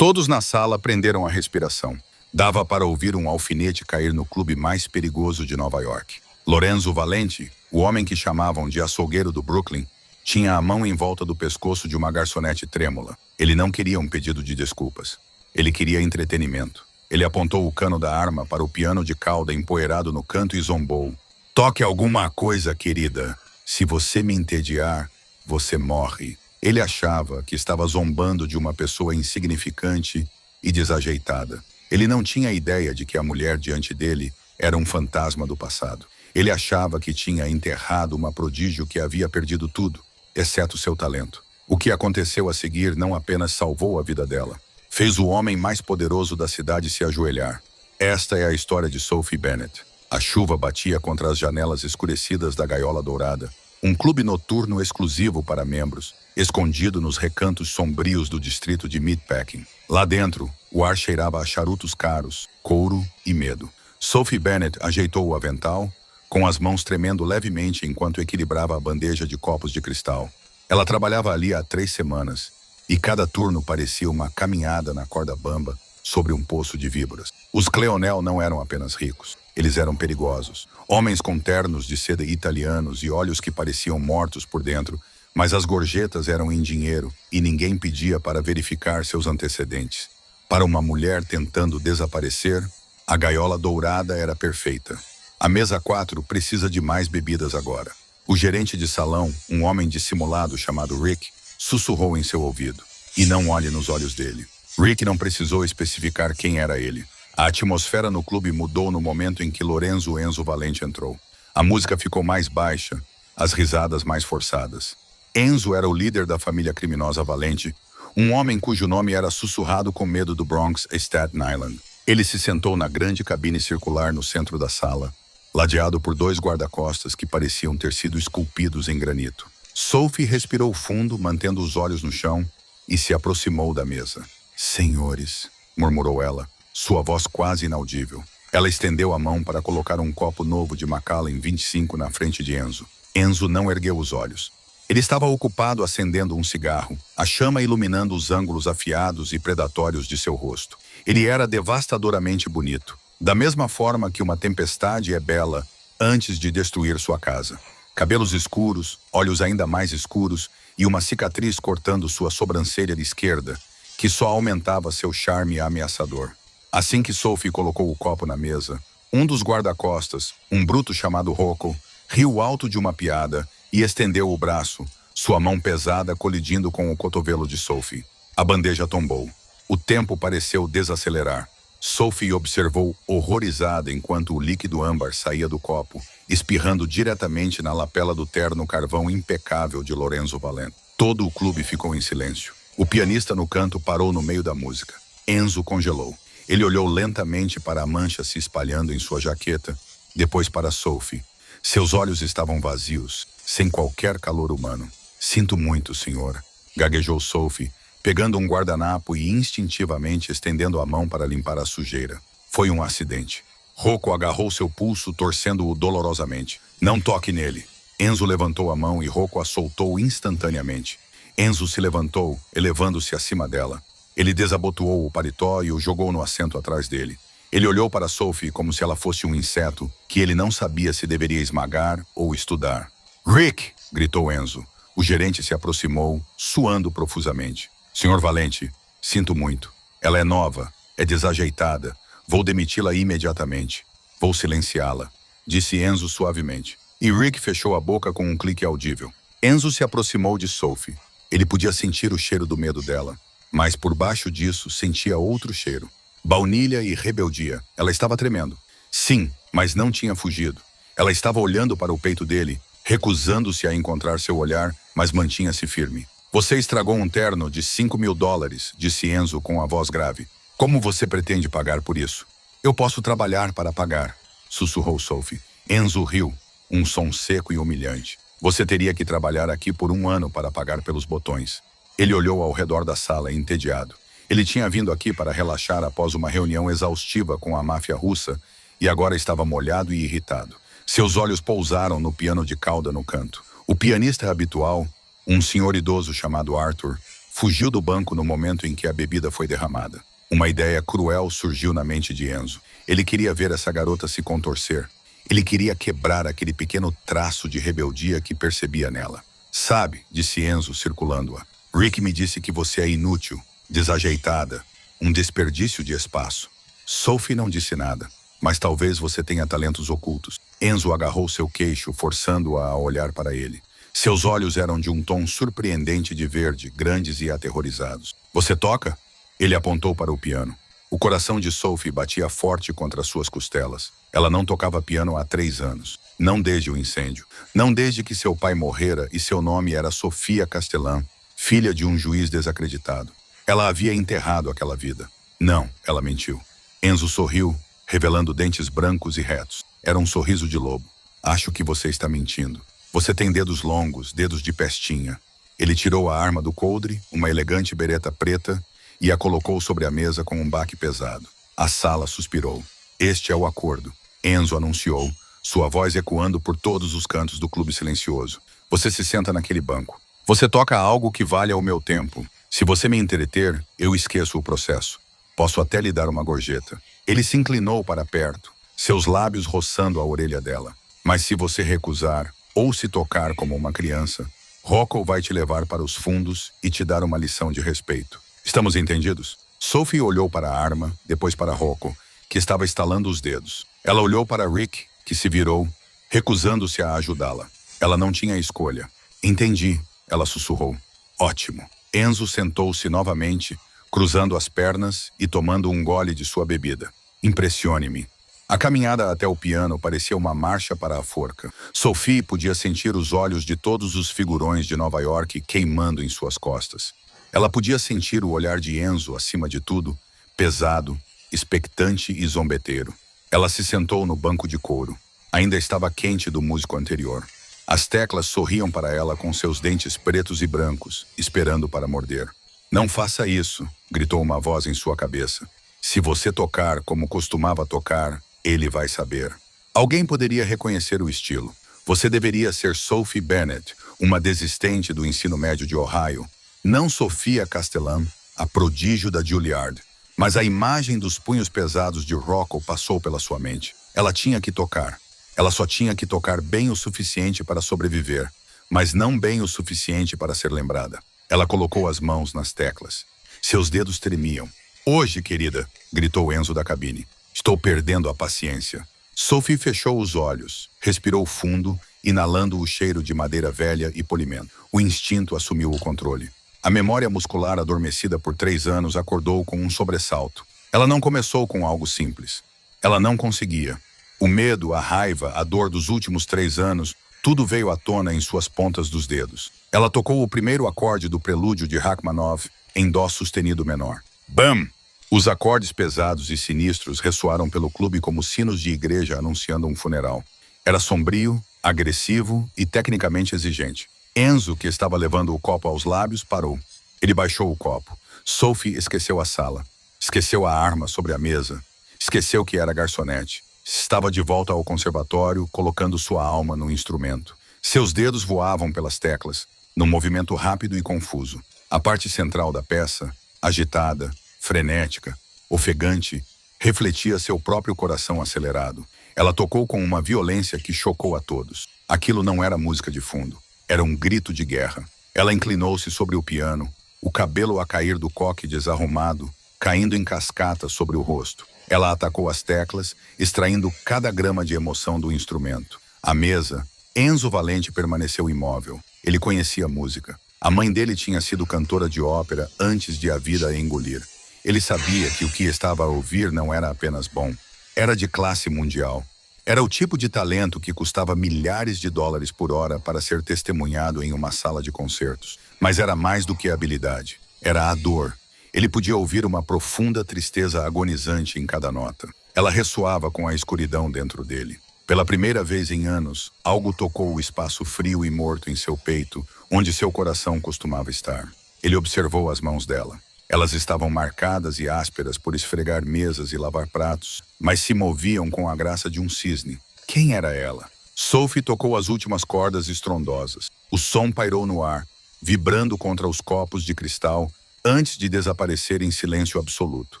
Todos na sala prenderam a respiração. Dava para ouvir um alfinete cair no clube mais perigoso de Nova York. Lorenzo Valente, o homem que chamavam de açougueiro do Brooklyn, tinha a mão em volta do pescoço de uma garçonete trêmula. Ele não queria um pedido de desculpas. Ele queria entretenimento. Ele apontou o cano da arma para o piano de cauda empoeirado no canto e zombou. Toque alguma coisa, querida. Se você me entediar, você morre. Ele achava que estava zombando de uma pessoa insignificante e desajeitada. Ele não tinha ideia de que a mulher diante dele era um fantasma do passado. Ele achava que tinha enterrado uma prodígio que havia perdido tudo, exceto seu talento. O que aconteceu a seguir não apenas salvou a vida dela, fez o homem mais poderoso da cidade se ajoelhar. Esta é a história de Sophie Bennett. A chuva batia contra as janelas escurecidas da Gaiola Dourada, um clube noturno exclusivo para membros, escondido nos recantos sombrios do distrito de Meatpacking. Lá dentro, o ar cheirava a charutos caros, couro e medo. Sophie Bennett ajeitou o avental, com as mãos tremendo levemente enquanto equilibrava a bandeja de copos de cristal. Ela trabalhava ali há 3 semanas, e cada turno parecia uma caminhada na corda bamba sobre um poço de víboras. Os Cleonel não eram apenas ricos, eles eram perigosos. Homens com ternos de seda italianos e olhos que pareciam mortos por dentro, mas as gorjetas eram em dinheiro e ninguém pedia para verificar seus antecedentes. Para uma mulher tentando desaparecer, a Gaiola Dourada era perfeita. A mesa 4 precisa de mais bebidas agora. O gerente de salão, um homem dissimulado chamado Rick, sussurrou em seu ouvido. E não olhe nos olhos dele. Rick não precisou especificar quem era ele. A atmosfera no clube mudou no momento em que Lorenzo Enzo Valente entrou. A música ficou mais baixa, as risadas mais forçadas. Enzo era o líder da família criminosa Valente, um homem cujo nome era sussurrado com medo do Bronx e Staten Island. Ele se sentou na grande cabine circular no centro da sala, ladeado por 2 guarda-costas que pareciam ter sido esculpidos em granito. Sophie respirou fundo, mantendo os olhos no chão, e se aproximou da mesa. "Senhores", murmurou ela, sua voz quase inaudível. Ela estendeu a mão para colocar um copo novo de Macallan 25 na frente de Enzo. Enzo não ergueu os olhos. Ele estava ocupado acendendo um cigarro, a chama iluminando os ângulos afiados e predatórios de seu rosto. Ele era devastadoramente bonito, da mesma forma que uma tempestade é bela antes de destruir sua casa. Cabelos escuros, olhos ainda mais escuros e uma cicatriz cortando sua sobrancelha esquerda, que só aumentava seu charme ameaçador. Assim que Sophie colocou o copo na mesa, um dos guarda-costas, um bruto chamado Rocco, riu alto de uma piada e estendeu o braço, sua mão pesada colidindo com o cotovelo de Sophie. A bandeja tombou. O tempo pareceu desacelerar. Sophie observou horrorizada enquanto o líquido âmbar saía do copo, espirrando diretamente na lapela do terno carvão impecável de Lorenzo Valente. Todo o clube ficou em silêncio. O pianista no canto parou no meio da música. Enzo congelou. Ele olhou lentamente para a mancha se espalhando em sua jaqueta, depois para Sophie. Seus olhos estavam vazios, sem qualquer calor humano. "Sinto muito, senhor", gaguejou Sophie, pegando um guardanapo e instintivamente estendendo a mão para limpar a sujeira. Foi um acidente. Rocco agarrou seu pulso, torcendo-o dolorosamente. "Não toque nele." Enzo levantou a mão e Rocco a soltou instantaneamente. Enzo se levantou, elevando-se acima dela. Ele desabotoou o paletó e o jogou no assento atrás dele. Ele olhou para Sophie como se ela fosse um inseto que ele não sabia se deveria esmagar ou estudar. "Rick!" gritou Enzo. O gerente se aproximou, suando profusamente. "Senhor Valente, sinto muito. Ela é nova, é desajeitada. Vou demiti-la imediatamente. Vou silenciá-la", disse Enzo suavemente. E Rick fechou a boca com um clique audível. Enzo se aproximou de Sophie. Ele podia sentir o cheiro do medo dela, mas por baixo disso sentia outro cheiro. Baunilha e rebeldia. Ela estava tremendo. Sim, mas não tinha fugido. Ela estava olhando para o peito dele, recusando-se a encontrar seu olhar, mas mantinha-se firme. "Você estragou um terno de $5.000, disse Enzo com a voz grave. "Como você pretende pagar por isso?" "Eu posso trabalhar para pagar", sussurrou Sophie. Enzo riu, um som seco e humilhante. "Você teria que trabalhar aqui por 1 ano para pagar pelos botões." Ele olhou ao redor da sala, entediado. Ele tinha vindo aqui para relaxar após uma reunião exaustiva com a máfia russa e agora estava molhado e irritado. Seus olhos pousaram no piano de cauda no canto. O pianista habitual, um senhor idoso chamado Arthur, Fugiu do banco no momento em que a bebida foi derramada. Uma ideia cruel surgiu na mente de Enzo. Ele queria ver essa garota se contorcer. Ele queria quebrar aquele pequeno traço de rebeldia que percebia nela. Sabe, disse Enzo, circulando-a. Rick me disse que você é inútil, desajeitada, um desperdício de espaço. Sophie não disse nada, mas talvez você tenha talentos ocultos. Enzo agarrou seu queixo, forçando-a a olhar para ele. Seus olhos eram de um tom surpreendente de verde, grandes e aterrorizados. Você toca? Ele apontou para o piano. O coração de Sophie batia forte contra suas costelas. Ela não tocava piano há 3 anos. Não desde o incêndio. Não desde que seu pai morrera e seu nome era Sofia Castellan, filha de um juiz desacreditado. Ela havia enterrado aquela vida. Não, ela mentiu. Enzo sorriu, revelando dentes brancos e retos. Era um sorriso de lobo. Acho que você está mentindo. Você tem dedos longos, dedos de pestinha. Ele tirou a arma do coldre, uma elegante bereta preta, e a colocou sobre a mesa com um baque pesado. A sala suspirou. Este é o acordo, Enzo anunciou, sua voz ecoando por todos os cantos do clube silencioso. Você se senta naquele banco. Você toca algo que vale ao meu tempo. Se você me entreter, eu esqueço o processo. Posso até lhe dar uma gorjeta. Ele se inclinou para perto, seus lábios roçando a orelha dela. Mas se você recusar, ou se tocar como uma criança, Rocco vai te levar para os fundos e te dar uma lição de respeito. Estamos entendidos? Sophie olhou para a arma, depois para Rocco, que estava estalando os dedos. Ela olhou para Rick, que se virou, recusando-se a ajudá-la. Ela não tinha escolha. Entendi, ela sussurrou. Ótimo. Enzo sentou-se novamente, cruzando as pernas e tomando um gole de sua bebida. Impressione-me. A caminhada até o piano parecia uma marcha para a forca. Sophie podia sentir os olhos de todos os figurões de Nova York queimando em suas costas. Ela podia sentir o olhar de Enzo, acima de tudo, pesado, expectante e zombeteiro. Ela se sentou no banco de couro. Ainda estava quente do músico anterior. As teclas sorriam para ela com seus dentes pretos e brancos, esperando para morder. Não faça isso, gritou uma voz em sua cabeça. Se você tocar como costumava tocar, ele vai saber. Alguém poderia reconhecer o estilo. Você deveria ser Sophie Bennett, uma desistente do ensino médio de Ohio. Não Sofia Castellan, a prodígio da Juilliard. Mas a imagem dos punhos pesados de Rocco passou pela sua mente. Ela tinha que tocar. Ela só tinha que tocar bem o suficiente para sobreviver, mas não bem o suficiente para ser lembrada. Ela colocou as mãos nas teclas. Seus dedos tremiam. Hoje, querida, gritou Enzo da cabine. Estou perdendo a paciência. Sophie fechou os olhos, respirou fundo, inalando o cheiro de madeira velha e polimento. O instinto assumiu o controle. A memória muscular adormecida por 3 anos acordou com um sobressalto. Ela não começou com algo simples. Ela não conseguia. O medo, a raiva, a dor dos últimos 3 anos, tudo veio à tona em suas pontas dos dedos. Ela tocou o primeiro acorde do prelúdio de Rachmaninoff em dó sustenido menor. Bam! Os acordes pesados e sinistros ressoaram pelo clube como sinos de igreja anunciando um funeral. Era sombrio, agressivo e tecnicamente exigente. Enzo, que estava levando o copo aos lábios, parou. Ele baixou o copo. Sophie esqueceu a sala. Esqueceu a arma sobre a mesa. Esqueceu que era garçonete. Estava de volta ao conservatório, colocando sua alma no instrumento. Seus dedos voavam pelas teclas, num movimento rápido e confuso. A parte central da peça, agitada, frenética, ofegante, refletia seu próprio coração acelerado. Ela tocou com uma violência que chocou a todos. Aquilo não era música de fundo. Era um grito de guerra. Ela inclinou-se sobre o piano, o cabelo a cair do coque desarrumado, caindo em cascata sobre o rosto. Ela atacou as teclas, extraindo cada grama de emoção do instrumento. À mesa, Enzo Valente permaneceu imóvel. Ele conhecia música. A mãe dele tinha sido cantora de ópera antes de a vida a engolir. Ele sabia que o que estava a ouvir não era apenas bom. Era de classe mundial. Era o tipo de talento que custava milhares de dólares por hora para ser testemunhado em uma sala de concertos. Mas era mais do que a habilidade. Era a dor. Ele podia ouvir uma profunda tristeza agonizante em cada nota. Ela ressoava com a escuridão dentro dele. Pela primeira vez em anos, algo tocou o espaço frio e morto em seu peito, onde seu coração costumava estar. Ele observou as mãos dela. Elas estavam marcadas e ásperas por esfregar mesas e lavar pratos, mas se moviam com a graça de um cisne. Quem era ela? Sophie tocou as últimas cordas estrondosas. O som pairou no ar, vibrando contra os copos de cristal, antes de desaparecer em silêncio absoluto.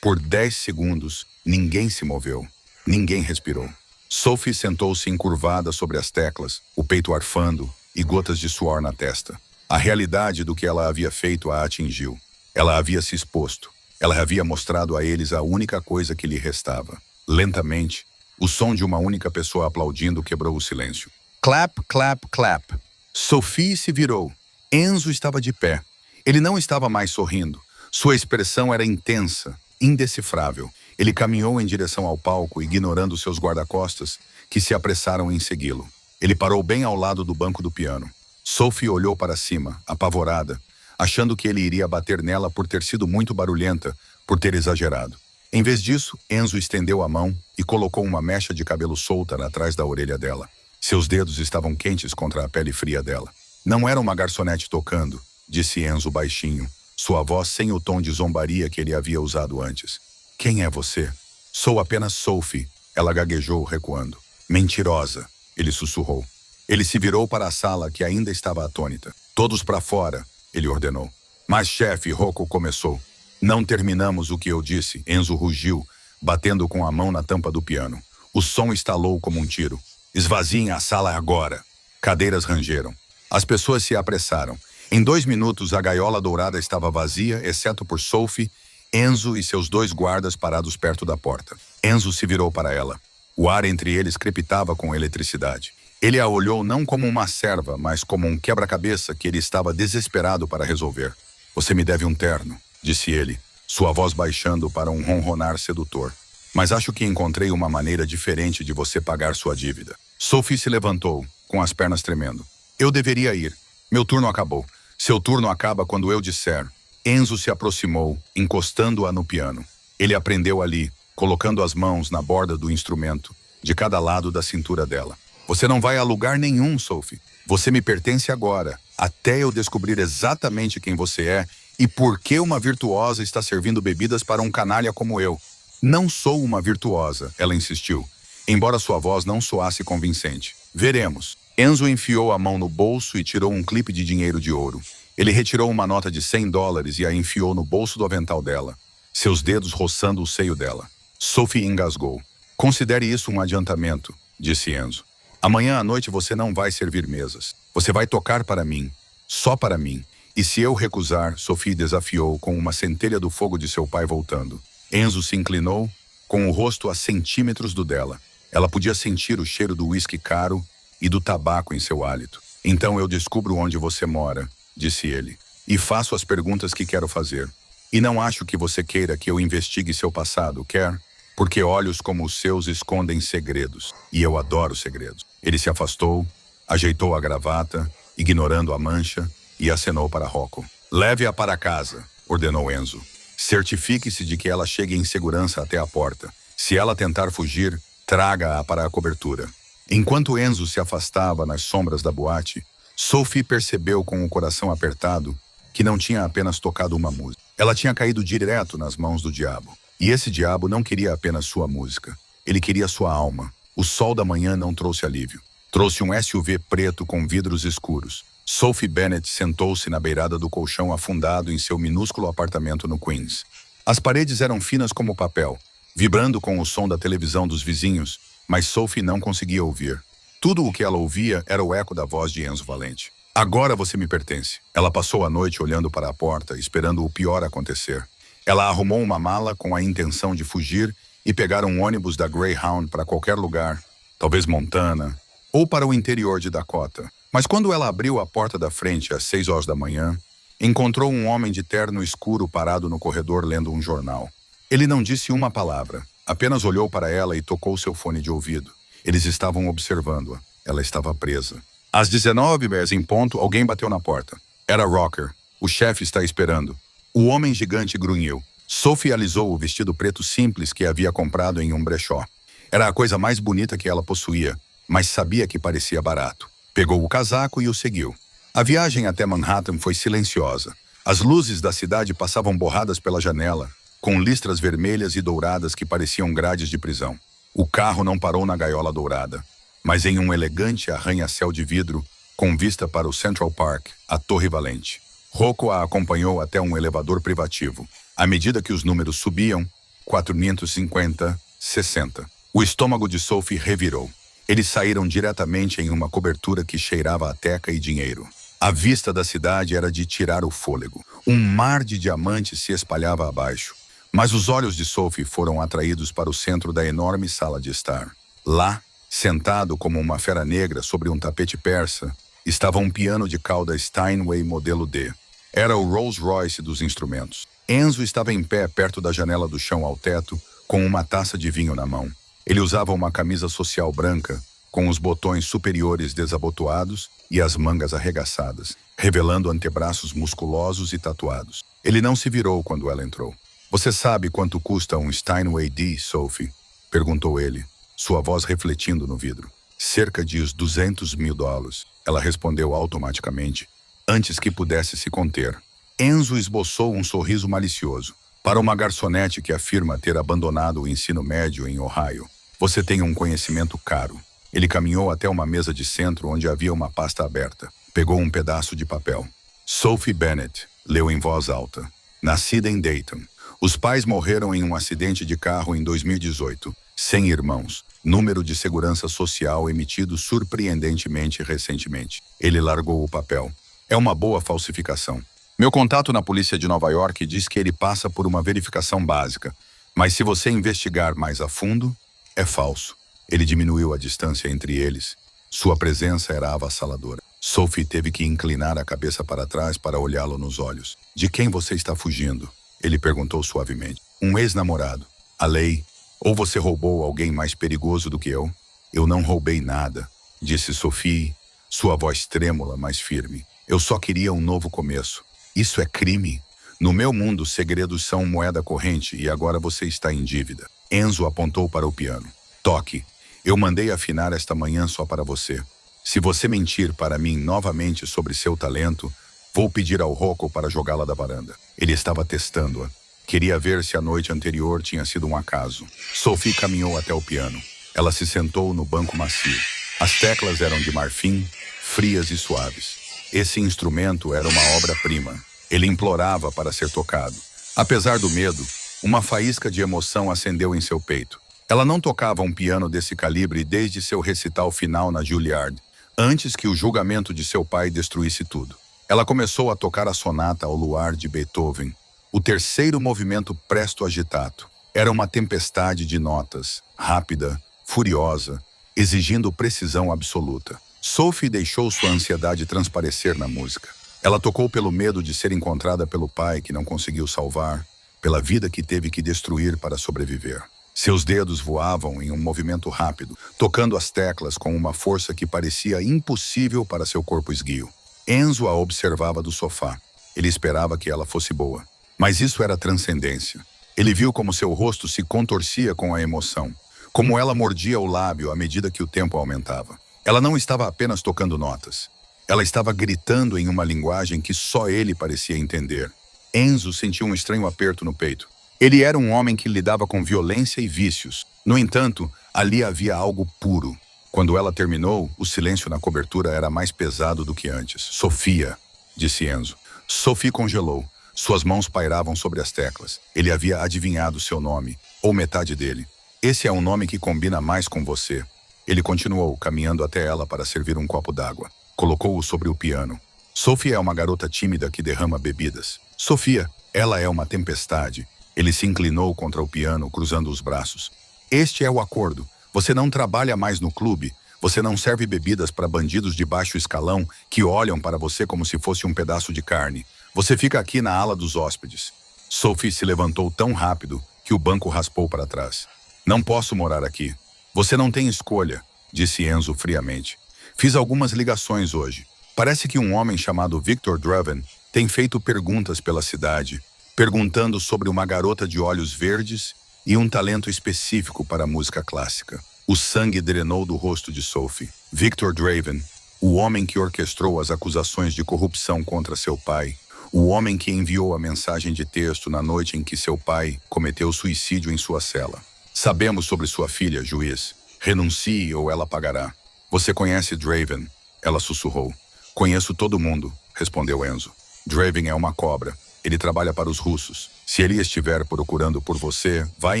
Por 10 segundos, ninguém se moveu. Ninguém respirou. Sophie sentou-se encurvada sobre as teclas, o peito arfando e gotas de suor na testa. A realidade do que ela havia feito a atingiu. Ela havia se exposto. Ela havia mostrado a eles a única coisa que lhe restava. Lentamente, o som de uma única pessoa aplaudindo quebrou o silêncio. Clap, clap, clap. Sophie se virou. Enzo estava de pé. Ele não estava mais sorrindo. Sua expressão era intensa, indecifrável. Ele caminhou em direção ao palco, ignorando seus guarda-costas, que se apressaram em segui-lo. Ele parou bem ao lado do banco do piano. Sophie olhou para cima, apavorada, achando que ele iria bater nela por ter sido muito barulhenta, por ter exagerado. Em vez disso, Enzo estendeu a mão e colocou uma mecha de cabelo solta atrás da orelha dela. Seus dedos estavam quentes contra a pele fria dela. Não era uma garçonete tocando, disse Enzo baixinho, sua voz sem o tom de zombaria que ele havia usado antes. Quem é você? Sou apenas Sophie, ela gaguejou, recuando. Mentirosa, ele sussurrou. Ele se virou para a sala, que ainda estava atônita. Todos para fora, ele ordenou. Mas, chefe, Rocco começou. Não terminamos o que eu disse, Enzo rugiu, batendo com a mão na tampa do piano. O som estalou como um tiro. Esvaziem a sala agora. Cadeiras rangeram. As pessoas se apressaram. Em 2 minutos, a gaiola dourada estava vazia, exceto por Sophie, Enzo e seus 2 guardas parados perto da porta. Enzo se virou para ela. O ar entre eles crepitava com eletricidade. Ele a olhou não como uma serva, mas como um quebra-cabeça que ele estava desesperado para resolver. Você me deve um terno, disse ele, sua voz baixando para um ronronar sedutor. Mas acho que encontrei uma maneira diferente de você pagar sua dívida. Sophie se levantou, com as pernas tremendo. Eu deveria ir. Meu turno acabou. Seu turno acaba quando eu disser. Enzo se aproximou, encostando-a no piano. Ele a prendeu ali, colocando as mãos na borda do instrumento, de cada lado da cintura dela. Você não vai a lugar nenhum, Sophie. Você me pertence agora, até eu descobrir exatamente quem você é e por que uma virtuosa está servindo bebidas para um canalha como eu. Não sou uma virtuosa, ela insistiu, embora sua voz não soasse convincente. Veremos. Enzo enfiou a mão no bolso e tirou um clipe de dinheiro de ouro. Ele retirou uma nota de $100 e a enfiou no bolso do avental dela, seus dedos roçando o seio dela. Sophie engasgou. Considere isso um adiantamento, disse Enzo. Amanhã à noite você não vai servir mesas. Você vai tocar para mim, só para mim. E se eu recusar, Sophie desafiou com uma centelha do fogo de seu pai voltando. Enzo se inclinou, com o rosto a centímetros do dela. Ela podia sentir o cheiro do uísque caro e do tabaco em seu hálito. Então eu descubro onde você mora, disse ele, e faço as perguntas que quero fazer. E não acho que você queira que eu investigue seu passado, quer? Porque olhos como os seus escondem segredos, e eu adoro segredos. Ele se afastou, ajeitou a gravata, ignorando a mancha, e acenou para Rocco. Leve-a para casa, ordenou Enzo. Certifique-se de que ela chegue em segurança até a porta. Se ela tentar fugir, traga-a para a cobertura. Enquanto Enzo se afastava nas sombras da boate, Sophie percebeu com o coração apertado que não tinha apenas tocado uma música. Ela tinha caído direto nas mãos do diabo. E esse diabo não queria apenas sua música. Ele queria sua alma. O sol da manhã não trouxe alívio. Trouxe um SUV preto com vidros escuros. Sophie Bennett sentou-se na beirada do colchão afundado em seu minúsculo apartamento no Queens. As paredes eram finas como papel, vibrando com o som da televisão dos vizinhos, mas Sophie não conseguia ouvir. Tudo o que ela ouvia era o eco da voz de Enzo Valente. Agora você me pertence. Ela passou a noite olhando para a porta, esperando o pior acontecer. Ela arrumou uma mala com a intenção de fugir e pegar um ônibus da Greyhound para qualquer lugar, talvez Montana, ou para o interior de Dakota. Mas quando ela abriu a porta da frente às 6 horas da manhã, encontrou um homem de terno escuro parado no corredor lendo um jornal. Ele não disse uma palavra, apenas olhou para ela e tocou seu fone de ouvido. Eles estavam observando-a. Ela estava presa. Às 19h em ponto, alguém bateu na porta. Era Rocker. O chefe está esperando. O homem gigante grunhiu. Sophie alisou o vestido preto simples que havia comprado em um brechó. Era a coisa mais bonita que ela possuía, mas sabia que parecia barato. Pegou o casaco e o seguiu. A viagem até Manhattan foi silenciosa. As luzes da cidade passavam borradas pela janela, com listras vermelhas e douradas que pareciam grades de prisão. O carro não parou na gaiola dourada, mas em um elegante arranha-céu de vidro, com vista para o Central Park, a Torre Valente. Rocco a acompanhou até um elevador privativo. À medida que os números subiam, 450, 60. O estômago de Sophie revirou. Eles saíram diretamente em uma cobertura que cheirava a teca e dinheiro. A vista da cidade era de tirar o fôlego. Um mar de diamantes se espalhava abaixo. Mas os olhos de Sophie foram atraídos para o centro da enorme sala de estar. Lá, sentado como uma fera negra sobre um tapete persa, estava um piano de cauda Steinway modelo D. Era o Rolls Royce dos instrumentos. Enzo estava em pé perto da janela do chão ao teto, com uma taça de vinho na mão. Ele usava uma camisa social branca, com os botões superiores desabotoados e as mangas arregaçadas, revelando antebraços musculosos e tatuados. Ele não se virou quando ela entrou. "Você sabe quanto custa um Steinway D, Sophie?" perguntou ele, sua voz refletindo no vidro. "Cerca de uns $200.000, ela respondeu automaticamente, antes que pudesse se conter. Enzo esboçou um sorriso malicioso. "Para uma garçonete que afirma ter abandonado o ensino médio em Ohio, você tem um conhecimento caro." Ele caminhou até uma mesa de centro onde havia uma pasta aberta. Pegou um pedaço de papel. "Sophie Bennett", leu em voz alta. "Nascida em Dayton. Os pais morreram em um acidente de carro em 2018. 100 irmãos. Número de segurança social emitido surpreendentemente recentemente." Ele largou o papel. "É uma boa falsificação. Meu contato na polícia de Nova York diz que ele passa por uma verificação básica. Mas se você investigar mais a fundo, é falso." Ele diminuiu a distância entre eles. Sua presença era avassaladora. Sophie teve que inclinar a cabeça para trás para olhá-lo nos olhos. "De quem você está fugindo?" ele perguntou suavemente. "Um ex-namorado. A lei. Ou você roubou alguém mais perigoso do que eu?" "Eu não roubei nada", disse Sophie, sua voz trêmula, mas firme. "Eu só queria um novo começo." "Isso é crime? No meu mundo, segredos são moeda corrente e agora você está em dívida." Enzo apontou para o piano. "Toque. Eu mandei afinar esta manhã só para você. Se você mentir para mim novamente sobre seu talento, vou pedir ao Rocco para jogá-la da varanda." Ele estava testando-a. Queria ver se a noite anterior tinha sido um acaso. Sophie caminhou até o piano. Ela se sentou no banco macio. As teclas eram de marfim, frias e suaves. Esse instrumento era uma obra-prima. Ele implorava para ser tocado. Apesar do medo, uma faísca de emoção acendeu em seu peito. Ela não tocava um piano desse calibre desde seu recital final na Juilliard, antes que o julgamento de seu pai destruísse tudo. Ela começou a tocar a sonata ao luar de Beethoven, o terceiro movimento presto agitato. Era uma tempestade de notas, rápida, furiosa, exigindo precisão absoluta. Sophie deixou sua ansiedade transparecer na música. Ela tocou pelo medo de ser encontrada pelo pai que não conseguiu salvar, pela vida que teve que destruir para sobreviver. Seus dedos voavam em um movimento rápido, tocando as teclas com uma força que parecia impossível para seu corpo esguio. Enzo a observava do sofá. Ele esperava que ela fosse boa. Mas isso era transcendência. Ele viu como seu rosto se contorcia com a emoção, como ela mordia o lábio à medida que o tempo aumentava. Ela não estava apenas tocando notas. Ela estava gritando em uma linguagem que só ele parecia entender. Enzo sentiu um estranho aperto no peito. Ele era um homem que lidava com violência e vícios. No entanto, ali havia algo puro. Quando ela terminou, o silêncio na cobertura era mais pesado do que antes. "Sofia", disse Enzo. Sophie congelou. Suas mãos pairavam sobre as teclas. Ele havia adivinhado seu nome, ou metade dele. "Esse é um nome que combina mais com você." Ele continuou, caminhando até ela para servir um copo d'água. Colocou-o sobre o piano. "Sophie é uma garota tímida que derrama bebidas." "Sofia, ela é uma tempestade." Ele se inclinou contra o piano, cruzando os braços. "Este é o acordo. Você não trabalha mais no clube. Você não serve bebidas para bandidos de baixo escalão que olham para você como se fosse um pedaço de carne. Você fica aqui na ala dos hóspedes." Sophie se levantou tão rápido que o banco raspou para trás. "Não posso morar aqui." "Você não tem escolha", disse Enzo friamente. "Fiz algumas ligações hoje. Parece que um homem chamado Victor Draven tem feito perguntas pela cidade, perguntando sobre uma garota de olhos verdes e um talento específico para a música clássica." O sangue drenou do rosto de Sophie. Victor Draven, o homem que orquestrou as acusações de corrupção contra seu pai, o homem que enviou a mensagem de texto na noite em que seu pai cometeu suicídio em sua cela. "Sabemos sobre sua filha, juiz. Renuncie ou ela pagará." "Você conhece Draven?" ela sussurrou. Conheço todo mundo, respondeu Enzo. Draven é uma cobra. Ele trabalha para os russos. Se ele estiver procurando por você, vai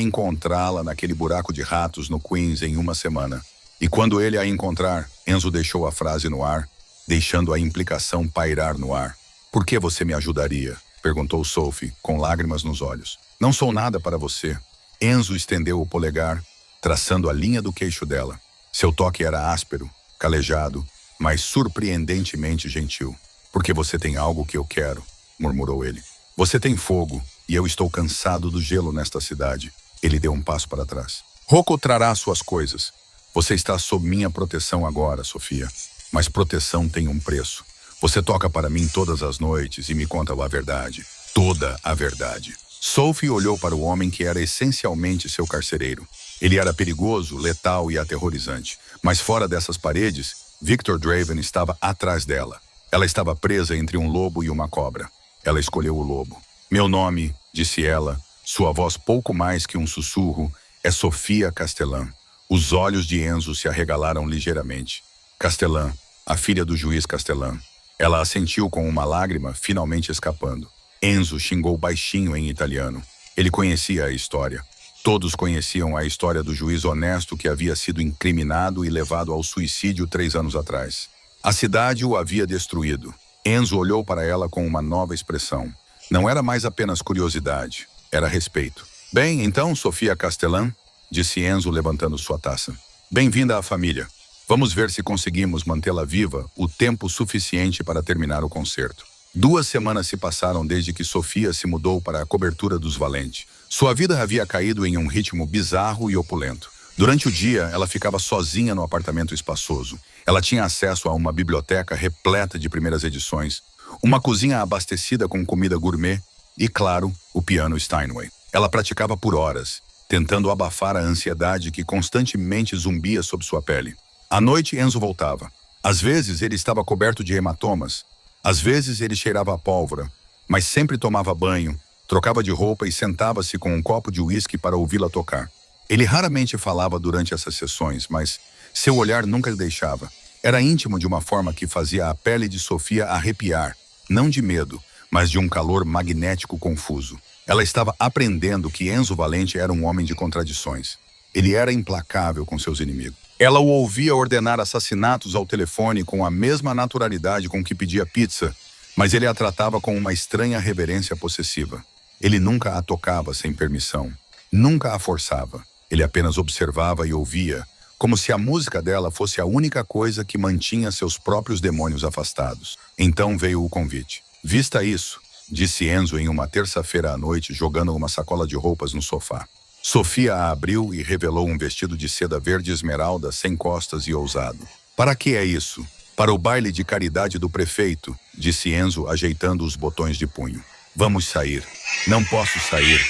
encontrá-la naquele buraco de ratos no Queens em uma semana. E quando ele a encontrar, Enzo deixou a frase no ar, deixando a implicação pairar no ar. Por que você me ajudaria? Perguntou Sophie, com lágrimas nos olhos. Não sou nada para você. Enzo estendeu o polegar, traçando a linha do queixo dela. Seu toque era áspero, calejado, mas surpreendentemente gentil. Porque você tem algo que eu quero, murmurou ele. Você tem fogo, e eu estou cansado do gelo nesta cidade. Ele deu um passo para trás. Rocco trará suas coisas. Você está sob minha proteção agora, Sofia. Mas proteção tem um preço. Você toca para mim todas as noites e me conta a verdade. Toda a verdade. Sophie olhou para o homem que era essencialmente seu carcereiro. Ele era perigoso, letal e aterrorizante. Mas fora dessas paredes, Victor Draven estava atrás dela. Ela estava presa entre um lobo e uma cobra. Ela escolheu o lobo. Meu nome, disse ela, sua voz pouco mais que um sussurro, é Sofia Castellan. Os olhos de Enzo se arregalaram ligeiramente. Castellan, a filha do juiz Castellan. Ela assentiu com uma lágrima, finalmente escapando. Enzo xingou baixinho em italiano. Ele conhecia a história. Todos conheciam a história do juiz honesto que havia sido incriminado e levado ao suicídio 3 anos atrás. A cidade o havia destruído. Enzo olhou para ela com uma nova expressão. Não era mais apenas curiosidade, era respeito. Bem, então, Sofia Castellan, disse Enzo levantando sua taça. Bem-vinda à família. Vamos ver se conseguimos mantê-la viva o tempo suficiente para terminar o concerto. 2 semanas se passaram desde que Sofia se mudou para a cobertura dos Valente. Sua vida havia caído em um ritmo bizarro e opulento. Durante o dia, ela ficava sozinha no apartamento espaçoso. Ela tinha acesso a uma biblioteca repleta de primeiras edições, uma cozinha abastecida com comida gourmet e, claro, o piano Steinway. Ela praticava por horas, tentando abafar a ansiedade que constantemente zumbia sob sua pele. À noite, Enzo voltava. Às vezes, ele estava coberto de hematomas. Às vezes, ele cheirava a pólvora, mas sempre tomava banho, trocava de roupa e sentava-se com um copo de uísque para ouvi-la tocar. Ele raramente falava durante essas sessões, mas seu olhar nunca lhe deixava. Era íntimo de uma forma que fazia a pele de Sofia arrepiar, não de medo, mas de um calor magnético confuso. Ela estava aprendendo que Enzo Valente era um homem de contradições. Ele era implacável com seus inimigos. Ela o ouvia ordenar assassinatos ao telefone com a mesma naturalidade com que pedia pizza, mas ele a tratava com uma estranha reverência possessiva. Ele nunca a tocava sem permissão, nunca a forçava. Ele apenas observava e ouvia, como se a música dela fosse a única coisa que mantinha seus próprios demônios afastados. Então veio o convite. Vista isso, disse Enzo em uma terça-feira à noite, jogando uma sacola de roupas no sofá. Sofia a abriu e revelou um vestido de seda verde esmeralda, sem costas e ousado. Para que é isso? Para o baile de caridade do prefeito, disse Enzo, ajeitando os botões de punho. Vamos sair. Não posso sair.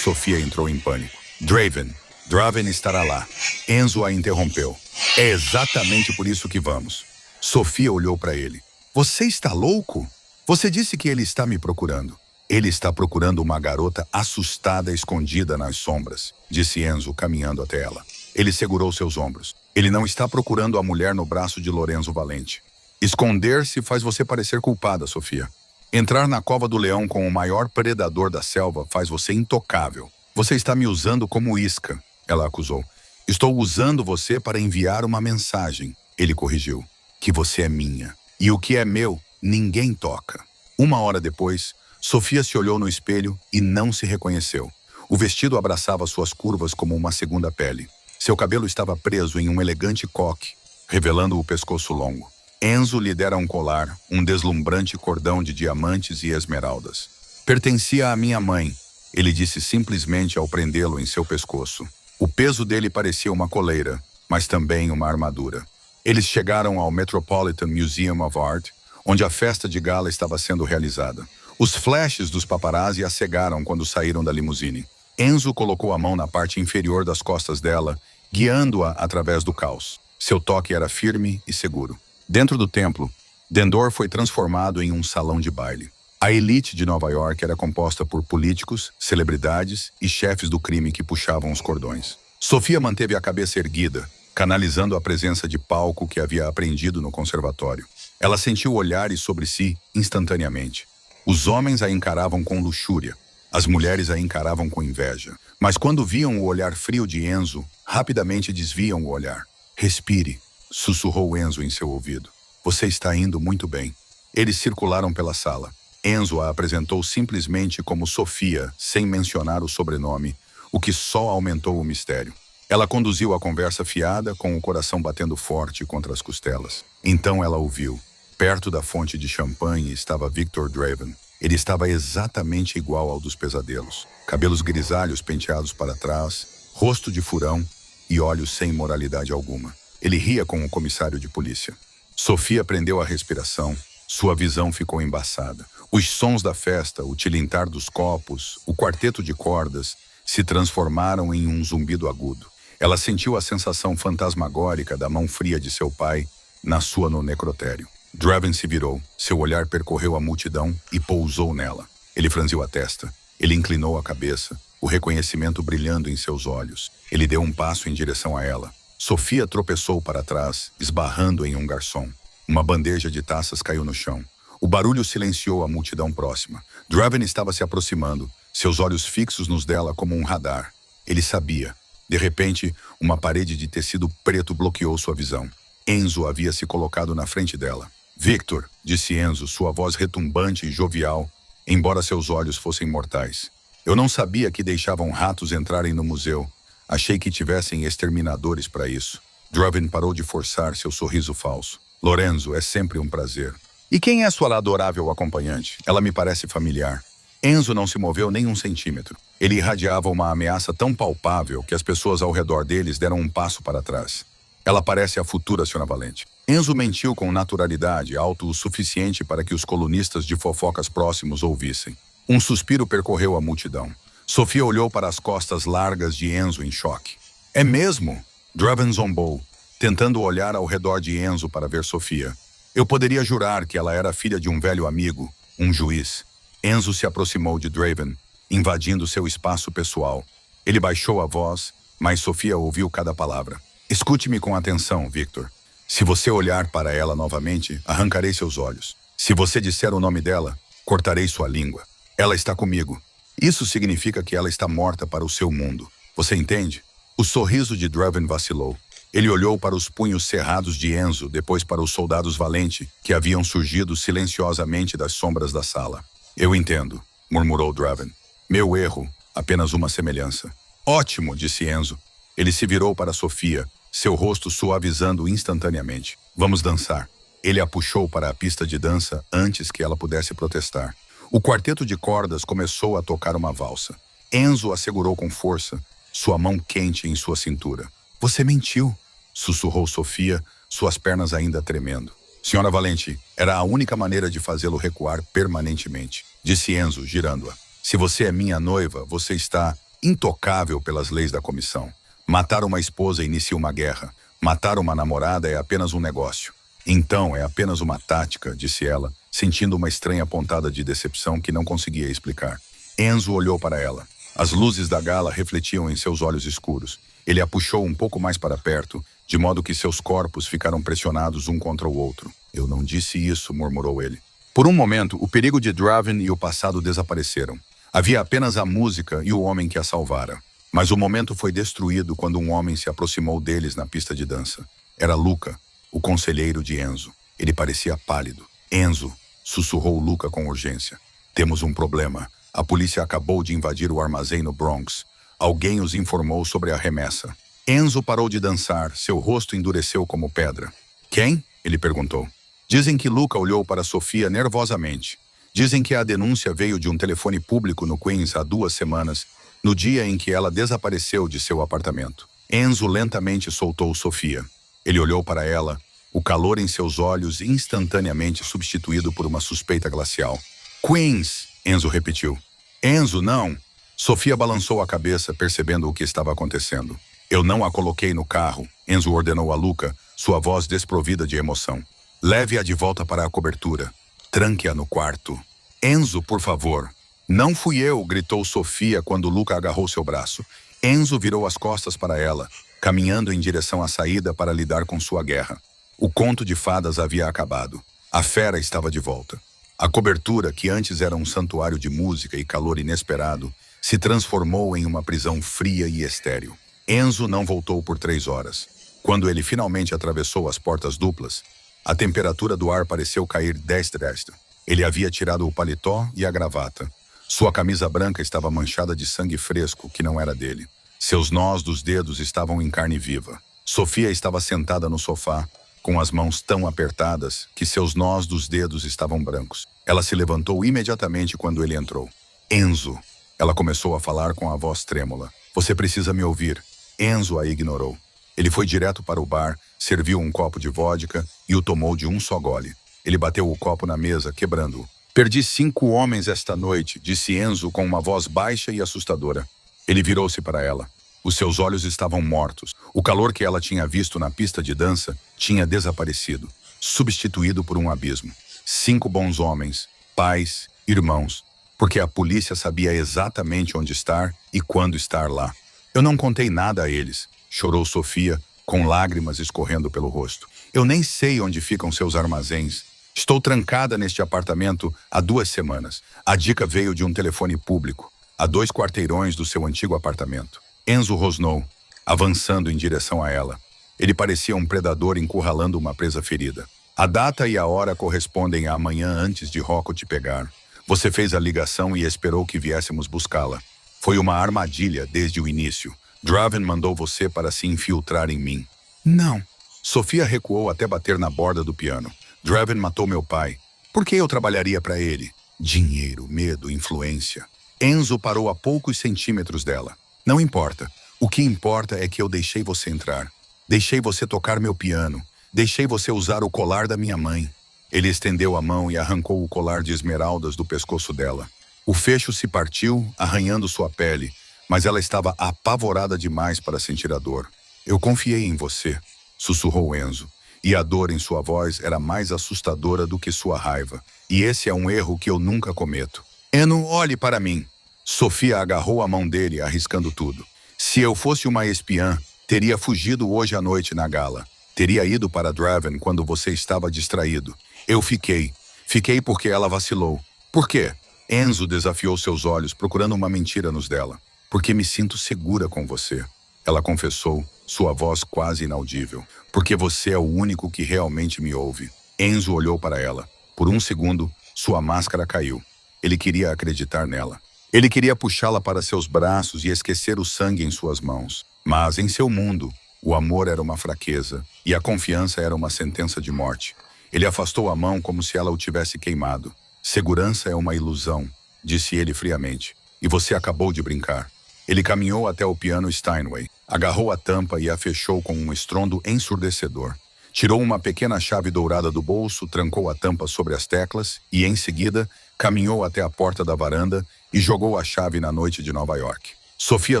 Sofia entrou em pânico. Draven estará lá. Enzo a interrompeu. É exatamente por isso que vamos. Sofia olhou para ele. Você está louco? Você disse que ele está me procurando. Ele está procurando uma garota assustada escondida nas sombras, disse Enzo, caminhando até ela. Ele segurou seus ombros. Ele não está procurando a mulher no braço de Lorenzo Valente. Esconder-se faz você parecer culpada, Sofia. Entrar na cova do leão com o maior predador da selva faz você intocável. Você está me usando como isca, ela acusou. Estou usando você para enviar uma mensagem, ele corrigiu. Que você é minha. E o que é meu, ninguém toca. 1 hora depois, Sofia se olhou no espelho e não se reconheceu. O vestido abraçava suas curvas como uma segunda pele. Seu cabelo estava preso em um elegante coque, revelando o pescoço longo. Enzo lhe dera um colar, um deslumbrante cordão de diamantes e esmeraldas. Pertencia à minha mãe, ele disse simplesmente ao prendê-lo em seu pescoço. O peso dele parecia uma coleira, mas também uma armadura. Eles chegaram ao Metropolitan Museum of Art, onde a festa de gala estava sendo realizada. Os flashes dos paparazzi a cegaram quando saíram da limusine. Enzo colocou a mão na parte inferior das costas dela, guiando-a através do caos. Seu toque era firme e seguro. Dentro do templo, Dendor foi transformado em um salão de baile. A elite de Nova York era composta por políticos, celebridades e chefes do crime que puxavam os cordões. Sofia manteve a cabeça erguida, canalizando a presença de palco que havia aprendido no conservatório. Ela sentiu olhares sobre si instantaneamente. Os homens a encaravam com luxúria. As mulheres a encaravam com inveja. Mas quando viam o olhar frio de Enzo, rapidamente desviam o olhar. Respire, sussurrou Enzo em seu ouvido. Você está indo muito bem. Eles circularam pela sala. Enzo a apresentou simplesmente como Sofia, sem mencionar o sobrenome, o que só aumentou o mistério. Ela conduziu a conversa fiada, com o coração batendo forte contra as costelas. Então ela ouviu. Perto da fonte de champanhe estava Victor Draven. Ele estava exatamente igual ao dos pesadelos. Cabelos grisalhos penteados para trás, rosto de furão e olhos sem moralidade alguma. Ele ria com o comissário de polícia. Sofia prendeu a respiração. Sua visão ficou embaçada. Os sons da festa, o tilintar dos copos, o quarteto de cordas, se transformaram em um zumbido agudo. Ela sentiu a sensação fantasmagórica da mão fria de seu pai na sua no necrotério. Draven se virou. Seu olhar percorreu a multidão e pousou nela. Ele franziu a testa. Ele inclinou a cabeça, o reconhecimento brilhando em seus olhos. Ele deu um passo em direção a ela. Sofia tropeçou para trás, esbarrando em um garçom. Uma bandeja de taças caiu no chão. O barulho silenciou a multidão próxima. Draven estava se aproximando, seus olhos fixos nos dela como um radar. Ele sabia. De repente, uma parede de tecido preto bloqueou sua visão. Enzo havia se colocado na frente dela. Victor, disse Enzo, sua voz retumbante e jovial, embora seus olhos fossem mortais. Eu não sabia que deixavam ratos entrarem no museu. Achei que tivessem exterminadores para isso. Draven parou de forçar seu sorriso falso. Lorenzo, é sempre um prazer. E quem é sua adorável acompanhante? Ela me parece familiar. Enzo não se moveu nem um centímetro. Ele irradiava uma ameaça tão palpável que as pessoas ao redor deles deram um passo para trás. Ela parece a futura Sra. Valente. Enzo mentiu com naturalidade, alto o suficiente para que os colunistas de fofocas próximos ouvissem. Um suspiro percorreu a multidão. Sofia olhou para as costas largas de Enzo em choque. É mesmo? Draven zombou, tentando olhar ao redor de Enzo para ver Sofia. Eu poderia jurar que ela era filha de um velho amigo, um juiz. Enzo se aproximou de Draven, invadindo seu espaço pessoal. Ele baixou a voz, mas Sofia ouviu cada palavra. Escute-me com atenção, Victor. Se você olhar para ela novamente, arrancarei seus olhos. Se você disser o nome dela, cortarei sua língua. Ela está comigo. Isso significa que ela está morta para o seu mundo. Você entende? O sorriso de Draven vacilou. Ele olhou para os punhos cerrados de Enzo, depois para os soldados valentes que haviam surgido silenciosamente das sombras da sala. Eu entendo, murmurou Draven. Meu erro, apenas uma semelhança. Ótimo, disse Enzo. Ele se virou para Sofia, seu rosto suavizando instantaneamente. Vamos dançar. Ele a puxou para a pista de dança antes que ela pudesse protestar. O quarteto de cordas começou a tocar uma valsa. Enzo a segurou com força, sua mão quente em sua cintura. Você mentiu, sussurrou Sofia, suas pernas ainda tremendo. Senhora Valente, era a única maneira de fazê-lo recuar permanentemente, disse Enzo, girando-a. Se você é minha noiva, você está intocável pelas leis da comissão. Matar uma esposa inicia uma guerra. Matar uma namorada é apenas um negócio. Então, é apenas uma tática, disse ela, sentindo uma estranha pontada de decepção que não conseguia explicar. Enzo olhou para ela. As luzes da gala refletiam em seus olhos escuros. Ele a puxou um pouco mais para perto, de modo que seus corpos ficaram pressionados um contra o outro. Eu não disse isso, murmurou ele. Por um momento, o perigo de Draven e o passado desapareceram. Havia apenas a música e o homem que a salvara. Mas o momento foi destruído quando um homem se aproximou deles na pista de dança. Era Luca, o conselheiro de Enzo. Ele parecia pálido. Enzo, sussurrou Luca com urgência. Temos um problema. A polícia acabou de invadir o armazém no Bronx. Alguém os informou sobre a remessa. Enzo parou de dançar, seu rosto endureceu como pedra. Quem? Ele perguntou. Dizem que Luca olhou para Sofia nervosamente. Dizem que a denúncia veio de um telefone público no Queens há 2 semanas, no dia em que ela desapareceu de seu apartamento. Enzo lentamente soltou Sofia. Ele olhou para ela, o calor em seus olhos instantaneamente substituído por uma suspeita glacial. Queens! Enzo repetiu. Enzo, não! Sofia balançou a cabeça, percebendo o que estava acontecendo. Eu não a coloquei no carro, Enzo ordenou a Luca, sua voz desprovida de emoção. Leve-a de volta para a cobertura. Tranque-a no quarto. Enzo, por favor. Não fui eu, gritou Sofia quando Luca agarrou seu braço. Enzo virou as costas para ela, caminhando em direção à saída para lidar com sua guerra. O conto de fadas havia acabado. A fera estava de volta. A cobertura, que antes era um santuário de música e calor inesperado, se transformou em uma prisão fria e estéril. Enzo não voltou por 3 horas. Quando ele finalmente atravessou as portas duplas, a temperatura do ar pareceu cair 10 graus. Ele havia tirado o paletó e a gravata. Sua camisa branca estava manchada de sangue fresco, que não era dele. Seus nós dos dedos estavam em carne viva. Sofia estava sentada no sofá, com as mãos tão apertadas que seus nós dos dedos estavam brancos. Ela se levantou imediatamente quando ele entrou. Enzo. Ela começou a falar com a voz trêmula. Você precisa me ouvir. Enzo a ignorou. Ele foi direto para o bar, serviu um copo de vodka e o tomou de um só gole. Ele bateu o copo na mesa, quebrando-o. Perdi 5 homens esta noite, disse Enzo com uma voz baixa e assustadora. Ele virou-se para ela. Os seus olhos estavam mortos. O calor que ela tinha visto na pista de dança tinha desaparecido, substituído por um abismo. 5 bons homens, pais, irmãos, porque a polícia sabia exatamente onde estar e quando estar lá. Eu não contei nada a eles, chorou Sofia, com lágrimas escorrendo pelo rosto. Eu nem sei onde ficam seus armazéns. Estou trancada neste apartamento há 2 semanas. A dica veio de um telefone público, a 2 quarteirões do seu antigo apartamento. Enzo rosnou, avançando em direção a ela. Ele parecia um predador encurralando uma presa ferida. A data e a hora correspondem à amanhã antes de Rocco te pegar. Você fez a ligação e esperou que viéssemos buscá-la. Foi uma armadilha desde o início. Draven mandou você para se infiltrar em mim. Não. Sofia recuou até bater na borda do piano. Draven matou meu pai. Por que eu trabalharia para ele? Dinheiro, medo, influência. Enzo parou a poucos centímetros dela. Não importa. O que importa é que eu deixei você entrar. Deixei você tocar meu piano. Deixei você usar o colar da minha mãe. Ele estendeu a mão e arrancou o colar de esmeraldas do pescoço dela. O fecho se partiu, arranhando sua pele, mas ela estava apavorada demais para sentir a dor. Eu confiei em você, sussurrou Enzo, e a dor em sua voz era mais assustadora do que sua raiva. E esse é um erro que eu nunca cometo. Eno, olhe para mim. Sofia agarrou a mão dele, arriscando tudo. Se eu fosse uma espiã, teria fugido hoje à noite na gala. Teria ido para Draven quando você estava distraído. Eu fiquei. Fiquei porque ela vacilou. Por quê? Enzo desafiou seus olhos, procurando uma mentira nos dela. Porque me sinto segura com você. Ela confessou, sua voz quase inaudível. Porque você é o único que realmente me ouve. Enzo olhou para ela. Por um segundo, sua máscara caiu. Ele queria acreditar nela. Ele queria puxá-la para seus braços e esquecer o sangue em suas mãos. Mas, em seu mundo, o amor era uma fraqueza e a confiança era uma sentença de morte. Ele afastou a mão como se ela o tivesse queimado. Segurança é uma ilusão, disse ele friamente. E você acabou de brincar. Ele caminhou até o piano Steinway, agarrou a tampa e a fechou com um estrondo ensurdecedor. Tirou uma pequena chave dourada do bolso, trancou a tampa sobre as teclas e, em seguida, caminhou até a porta da varanda e jogou a chave na noite de Nova York. Sofia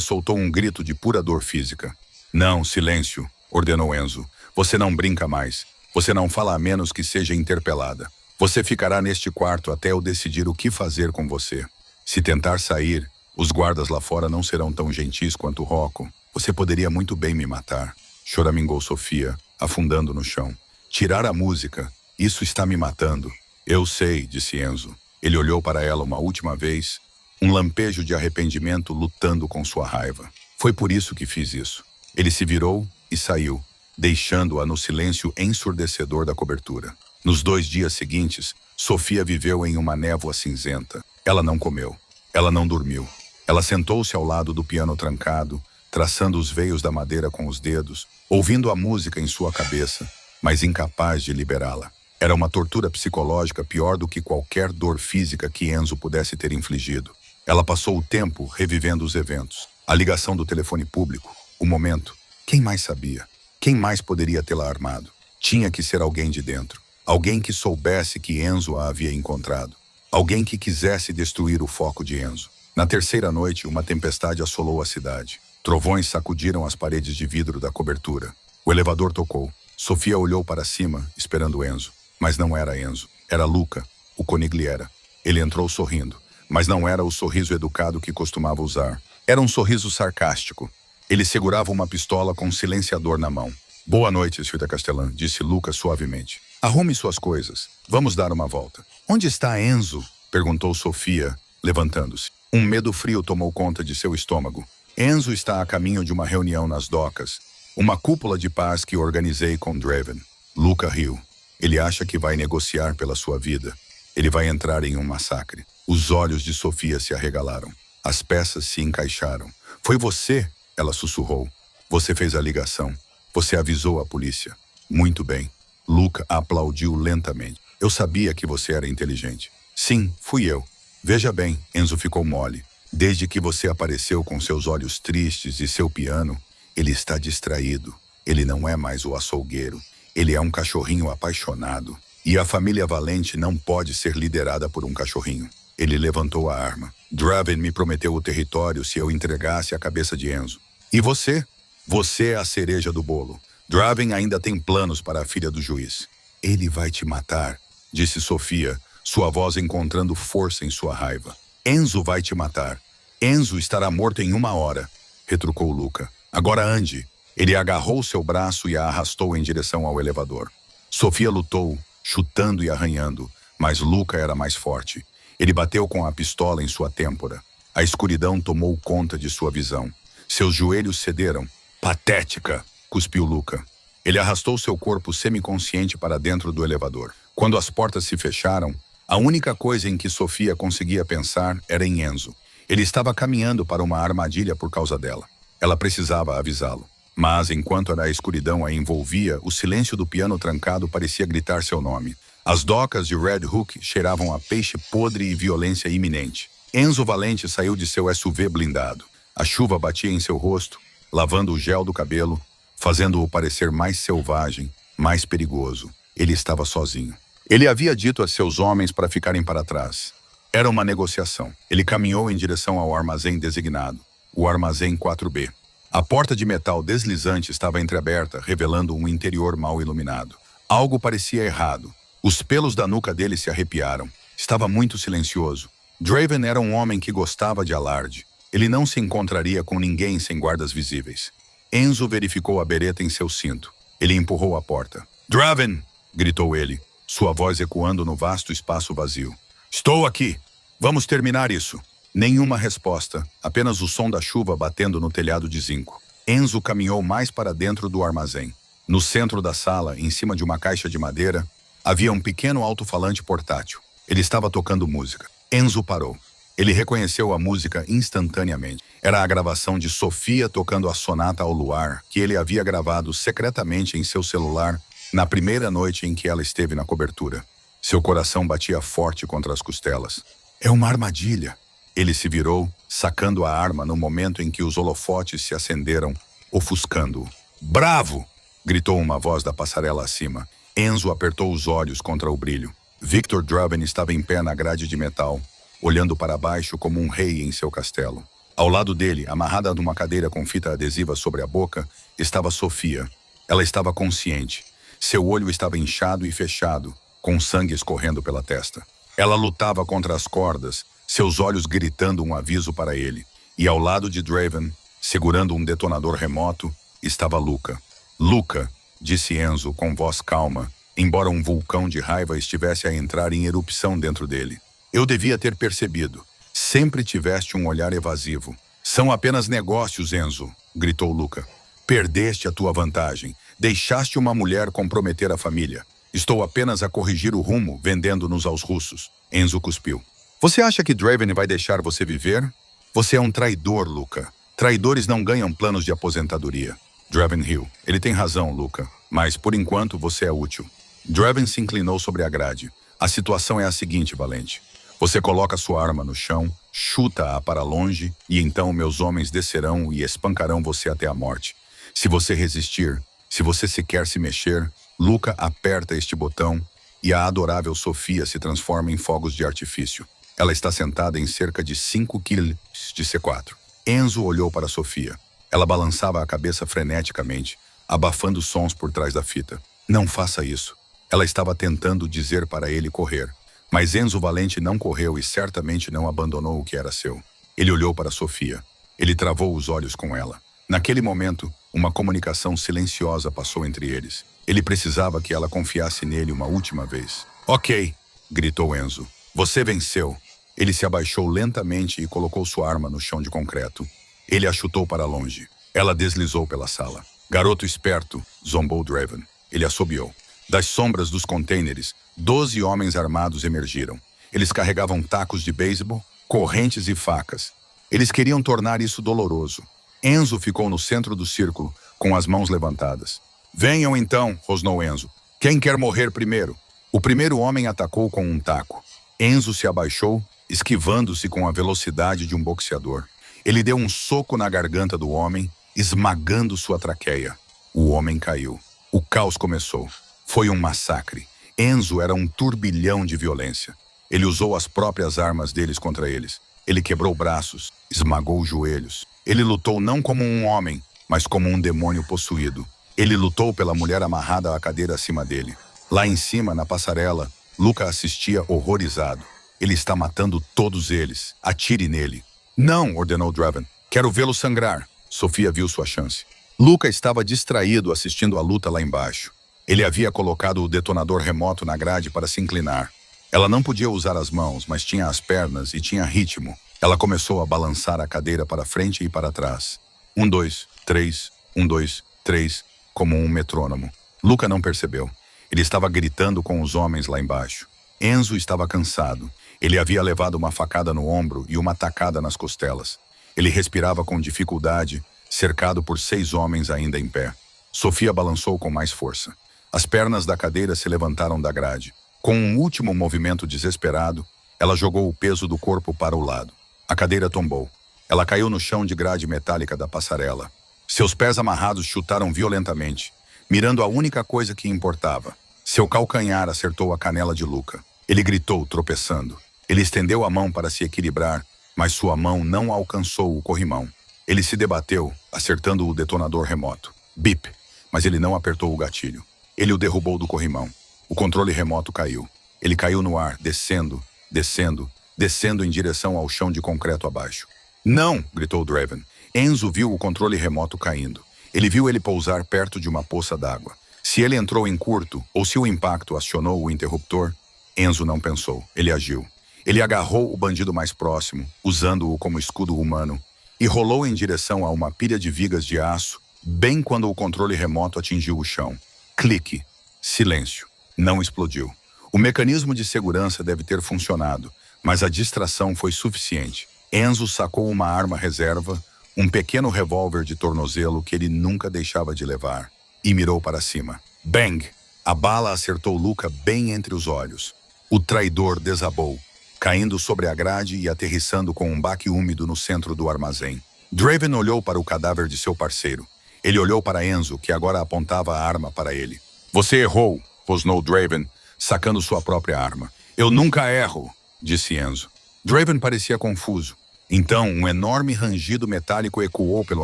soltou um grito de pura dor física. Não, silêncio, ordenou Enzo. Você não brinca mais. Você não fala a menos que seja interpelada. Você ficará neste quarto até eu decidir o que fazer com você. Se tentar sair, os guardas lá fora não serão tão gentis quanto Rocco. Você poderia muito bem me matar. Choramingou Sofia, afundando no chão. Tirar a música. Isso está me matando. Eu sei, disse Enzo. Ele olhou para ela uma última vez, um lampejo de arrependimento lutando com sua raiva. Foi por isso que fiz isso. Ele se virou e saiu, deixando-a no silêncio ensurdecedor da cobertura. Nos 2 dias seguintes, Sofia viveu em uma névoa cinzenta. Ela não comeu. Ela não dormiu. Ela sentou-se ao lado do piano trancado, traçando os veios da madeira com os dedos, ouvindo a música em sua cabeça, mas incapaz de liberá-la. Era uma tortura psicológica pior do que qualquer dor física que Enzo pudesse ter infligido. Ela passou o tempo revivendo os eventos. A ligação do telefone público, o momento. Quem mais sabia? Quem mais poderia tê-la armado? Tinha que ser alguém de dentro. Alguém que soubesse que Enzo a havia encontrado. Alguém que quisesse destruir o foco de Enzo. Na 3ª noite, uma tempestade assolou a cidade. Trovões sacudiram as paredes de vidro da cobertura. O elevador tocou. Sofia olhou para cima, esperando Enzo. Mas não era Enzo. Era Luca, o Conigliera. Ele entrou sorrindo, mas não era o sorriso educado que costumava usar. Era um sorriso sarcástico. Ele segurava uma pistola com um silenciador na mão. Boa noite, Sr. Castellan, disse Luca suavemente. Arrume suas coisas. Vamos dar uma volta. Onde está Enzo? Perguntou Sofia, levantando-se. Um medo frio tomou conta de seu estômago. Enzo está a caminho de uma reunião nas docas. Uma cúpula de paz que organizei com Draven. Luca riu. Ele acha que vai negociar pela sua vida. Ele vai entrar em um massacre. Os olhos de Sofia se arregalaram. As peças se encaixaram. Foi você, ela sussurrou. Você fez a ligação. Você avisou a polícia. Muito bem. Luca aplaudiu lentamente. Eu sabia que você era inteligente. Sim, fui eu. Veja bem, Enzo ficou mole. Desde que você apareceu com seus olhos tristes e seu piano, ele está distraído. Ele não é mais o açougueiro. Ele é um cachorrinho apaixonado. E a família Valente não pode ser liderada por um cachorrinho. Ele levantou a arma. Draven me prometeu o território se eu entregasse a cabeça de Enzo. E você? Você é a cereja do bolo. Draven ainda tem planos para a filha do juiz. Ele vai te matar, disse Sofia, sua voz encontrando força em sua raiva. Enzo vai te matar. Enzo estará morto em 1 hora, retrucou Luca. Agora ande. Ele agarrou seu braço e a arrastou em direção ao elevador. Sofia lutou, chutando e arranhando, mas Luca era mais forte. Ele bateu com a pistola em sua têmpora. A escuridão tomou conta de sua visão. Seus joelhos cederam. Patética, cuspiu Luca. Ele arrastou seu corpo semiconsciente para dentro do elevador. Quando as portas se fecharam, a única coisa em que Sofia conseguia pensar era em Enzo. Ele estava caminhando para uma armadilha por causa dela. Ela precisava avisá-lo. Mas, enquanto a escuridão a envolvia, o silêncio do piano trancado parecia gritar seu nome. As docas de Red Hook cheiravam a peixe podre e violência iminente. Enzo Valente saiu de seu SUV blindado. A chuva batia em seu rosto, lavando o gel do cabelo, fazendo-o parecer mais selvagem, mais perigoso. Ele estava sozinho. Ele havia dito a seus homens para ficarem para trás. Era uma negociação. Ele caminhou em direção ao armazém designado, o armazém 4B. A porta de metal deslizante estava entreaberta, revelando um interior mal iluminado. Algo parecia errado. Os pelos da nuca dele se arrepiaram. Estava muito silencioso. Draven era um homem que gostava de alarde. Ele não se encontraria com ninguém sem guardas visíveis. Enzo verificou a bereta em seu cinto. Ele empurrou a porta. Draven! Gritou ele, sua voz ecoando no vasto espaço vazio. Estou aqui! Vamos terminar isso! Nenhuma resposta, apenas o som da chuva batendo no telhado de zinco. Enzo caminhou mais para dentro do armazém. No centro da sala, em cima de uma caixa de madeira, havia um pequeno alto-falante portátil. Ele estava tocando música. Enzo parou. Ele reconheceu a música instantaneamente. Era a gravação de Sofia tocando a Sonata ao Luar, que ele havia gravado secretamente em seu celular na primeira noite em que ela esteve na cobertura. Seu coração batia forte contra as costelas. É uma armadilha. Ele se virou, sacando a arma no momento em que os holofotes se acenderam, ofuscando-o. Bravo! Gritou uma voz da passarela acima. Enzo apertou os olhos contra o brilho. Victor Draven estava em pé na grade de metal, olhando para baixo como um rei em seu castelo. Ao lado dele, amarrada numa cadeira com fita adesiva sobre a boca, estava Sofia. Ela estava consciente. Seu olho estava inchado e fechado, com sangue escorrendo pela testa. Ela lutava contra as cordas, seus olhos gritando um aviso para ele. E ao lado de Draven, segurando um detonador remoto, estava Luca. Luca, disse Enzo com voz calma, embora um vulcão de raiva estivesse a entrar em erupção dentro dele. Eu devia ter percebido. Sempre tiveste um olhar evasivo. São apenas negócios, Enzo, gritou Luca. Perdeste a tua vantagem. Deixaste uma mulher comprometer a família. Estou apenas a corrigir o rumo, vendendo-nos aos russos. Enzo cuspiu. Você acha que Draven vai deixar você viver? Você é um traidor, Luca. Traidores não ganham planos de aposentadoria. Draven riu. Ele tem razão, Luca. Mas, por enquanto, você é útil. Draven se inclinou sobre a grade. A situação é a seguinte, Valente. Você coloca sua arma no chão, chuta-a para longe, e então meus homens descerão e espancarão você até a morte. Se você resistir, se você sequer se mexer, Luca aperta este botão e a adorável Sofia se transforma em fogos de artifício. Ela está sentada em cerca de 5 kg de C4. Enzo olhou para Sofia. Ela balançava a cabeça freneticamente, abafando sons por trás da fita. Não faça isso. Ela estava tentando dizer para ele correr. Mas Enzo Valente não correu e certamente não abandonou o que era seu. Ele olhou para Sofia. Ele travou os olhos com ela. Naquele momento, uma comunicação silenciosa passou entre eles. Ele precisava que ela confiasse nele uma última vez. Ok, gritou Enzo. Você venceu. Ele se abaixou lentamente e colocou sua arma no chão de concreto. Ele a chutou para longe. Ela deslizou pela sala. Garoto esperto, zombou Draven. Ele assobiou. Das sombras dos contêineres, 12 homens armados emergiram. Eles carregavam tacos de beisebol, correntes e facas. Eles queriam tornar isso doloroso. Enzo ficou no centro do círculo, com as mãos levantadas. Venham então, rosnou Enzo. Quem quer morrer primeiro? O primeiro homem atacou com um taco. Enzo se abaixou, esquivando-se com a velocidade de um boxeador. Ele deu um soco na garganta do homem, esmagando sua traqueia. O homem caiu. O caos começou. Foi um massacre. Enzo era um turbilhão de violência. Ele usou as próprias armas deles contra eles. Ele quebrou braços, esmagou joelhos. Ele lutou não como um homem, mas como um demônio possuído. Ele lutou pela mulher amarrada à cadeira acima dele. Lá em cima, na passarela, Luca assistia horrorizado. Ele está matando todos eles. Atire nele. Não, ordenou Draven. Quero vê-lo sangrar. Sofia viu sua chance. Luca estava distraído assistindo a luta lá embaixo. Ele havia colocado o detonador remoto na grade para se inclinar. Ela não podia usar as mãos, mas tinha as pernas e tinha ritmo. Ela começou a balançar a cadeira para frente e para trás. 1, 2, 3, 1, 2, 3, como um metrônomo. Luca não percebeu. Ele estava gritando com os homens lá embaixo. Enzo estava cansado. Ele havia levado uma facada no ombro e uma tacada nas costelas. Ele respirava com dificuldade, cercado por 6 homens ainda em pé. Sofia balançou com mais força. As pernas da cadeira se levantaram da grade. Com um último movimento desesperado, ela jogou o peso do corpo para o lado. A cadeira tombou. Ela caiu no chão de grade metálica da passarela. Seus pés amarrados chutaram violentamente, mirando a única coisa que importava. Seu calcanhar acertou a canela de Luca. Ele gritou, tropeçando. Ele estendeu a mão para se equilibrar, mas sua mão não alcançou o corrimão. Ele se debateu, acertando o detonador remoto. Bip! Mas ele não apertou o gatilho. Ele o derrubou do corrimão. O controle remoto caiu. Ele caiu no ar, descendo, descendo, descendo em direção ao chão de concreto abaixo. Não! Gritou Draven. Enzo viu o controle remoto caindo. Ele viu ele pousar perto de uma poça d'água. Se ele entrou em curto, ou se o impacto acionou o interruptor, Enzo não pensou. Ele agiu. Ele agarrou o bandido mais próximo, usando-o como escudo humano, e rolou em direção a uma pilha de vigas de aço, bem quando o controle remoto atingiu o chão. Clique. Silêncio. Não explodiu. O mecanismo de segurança deve ter funcionado, mas a distração foi suficiente. Enzo sacou uma arma reserva, um pequeno revólver de tornozelo que ele nunca deixava de levar, e mirou para cima. Bang! A bala acertou Luca bem entre os olhos. O traidor desabou, caindo sobre a grade e aterrissando com um baque úmido no centro do armazém. Draven olhou para o cadáver de seu parceiro. Ele olhou para Enzo, que agora apontava a arma para ele. Você errou, rosnou Draven, sacando sua própria arma. Eu nunca erro, disse Enzo. Draven parecia confuso. Então, um enorme rangido metálico ecoou pelo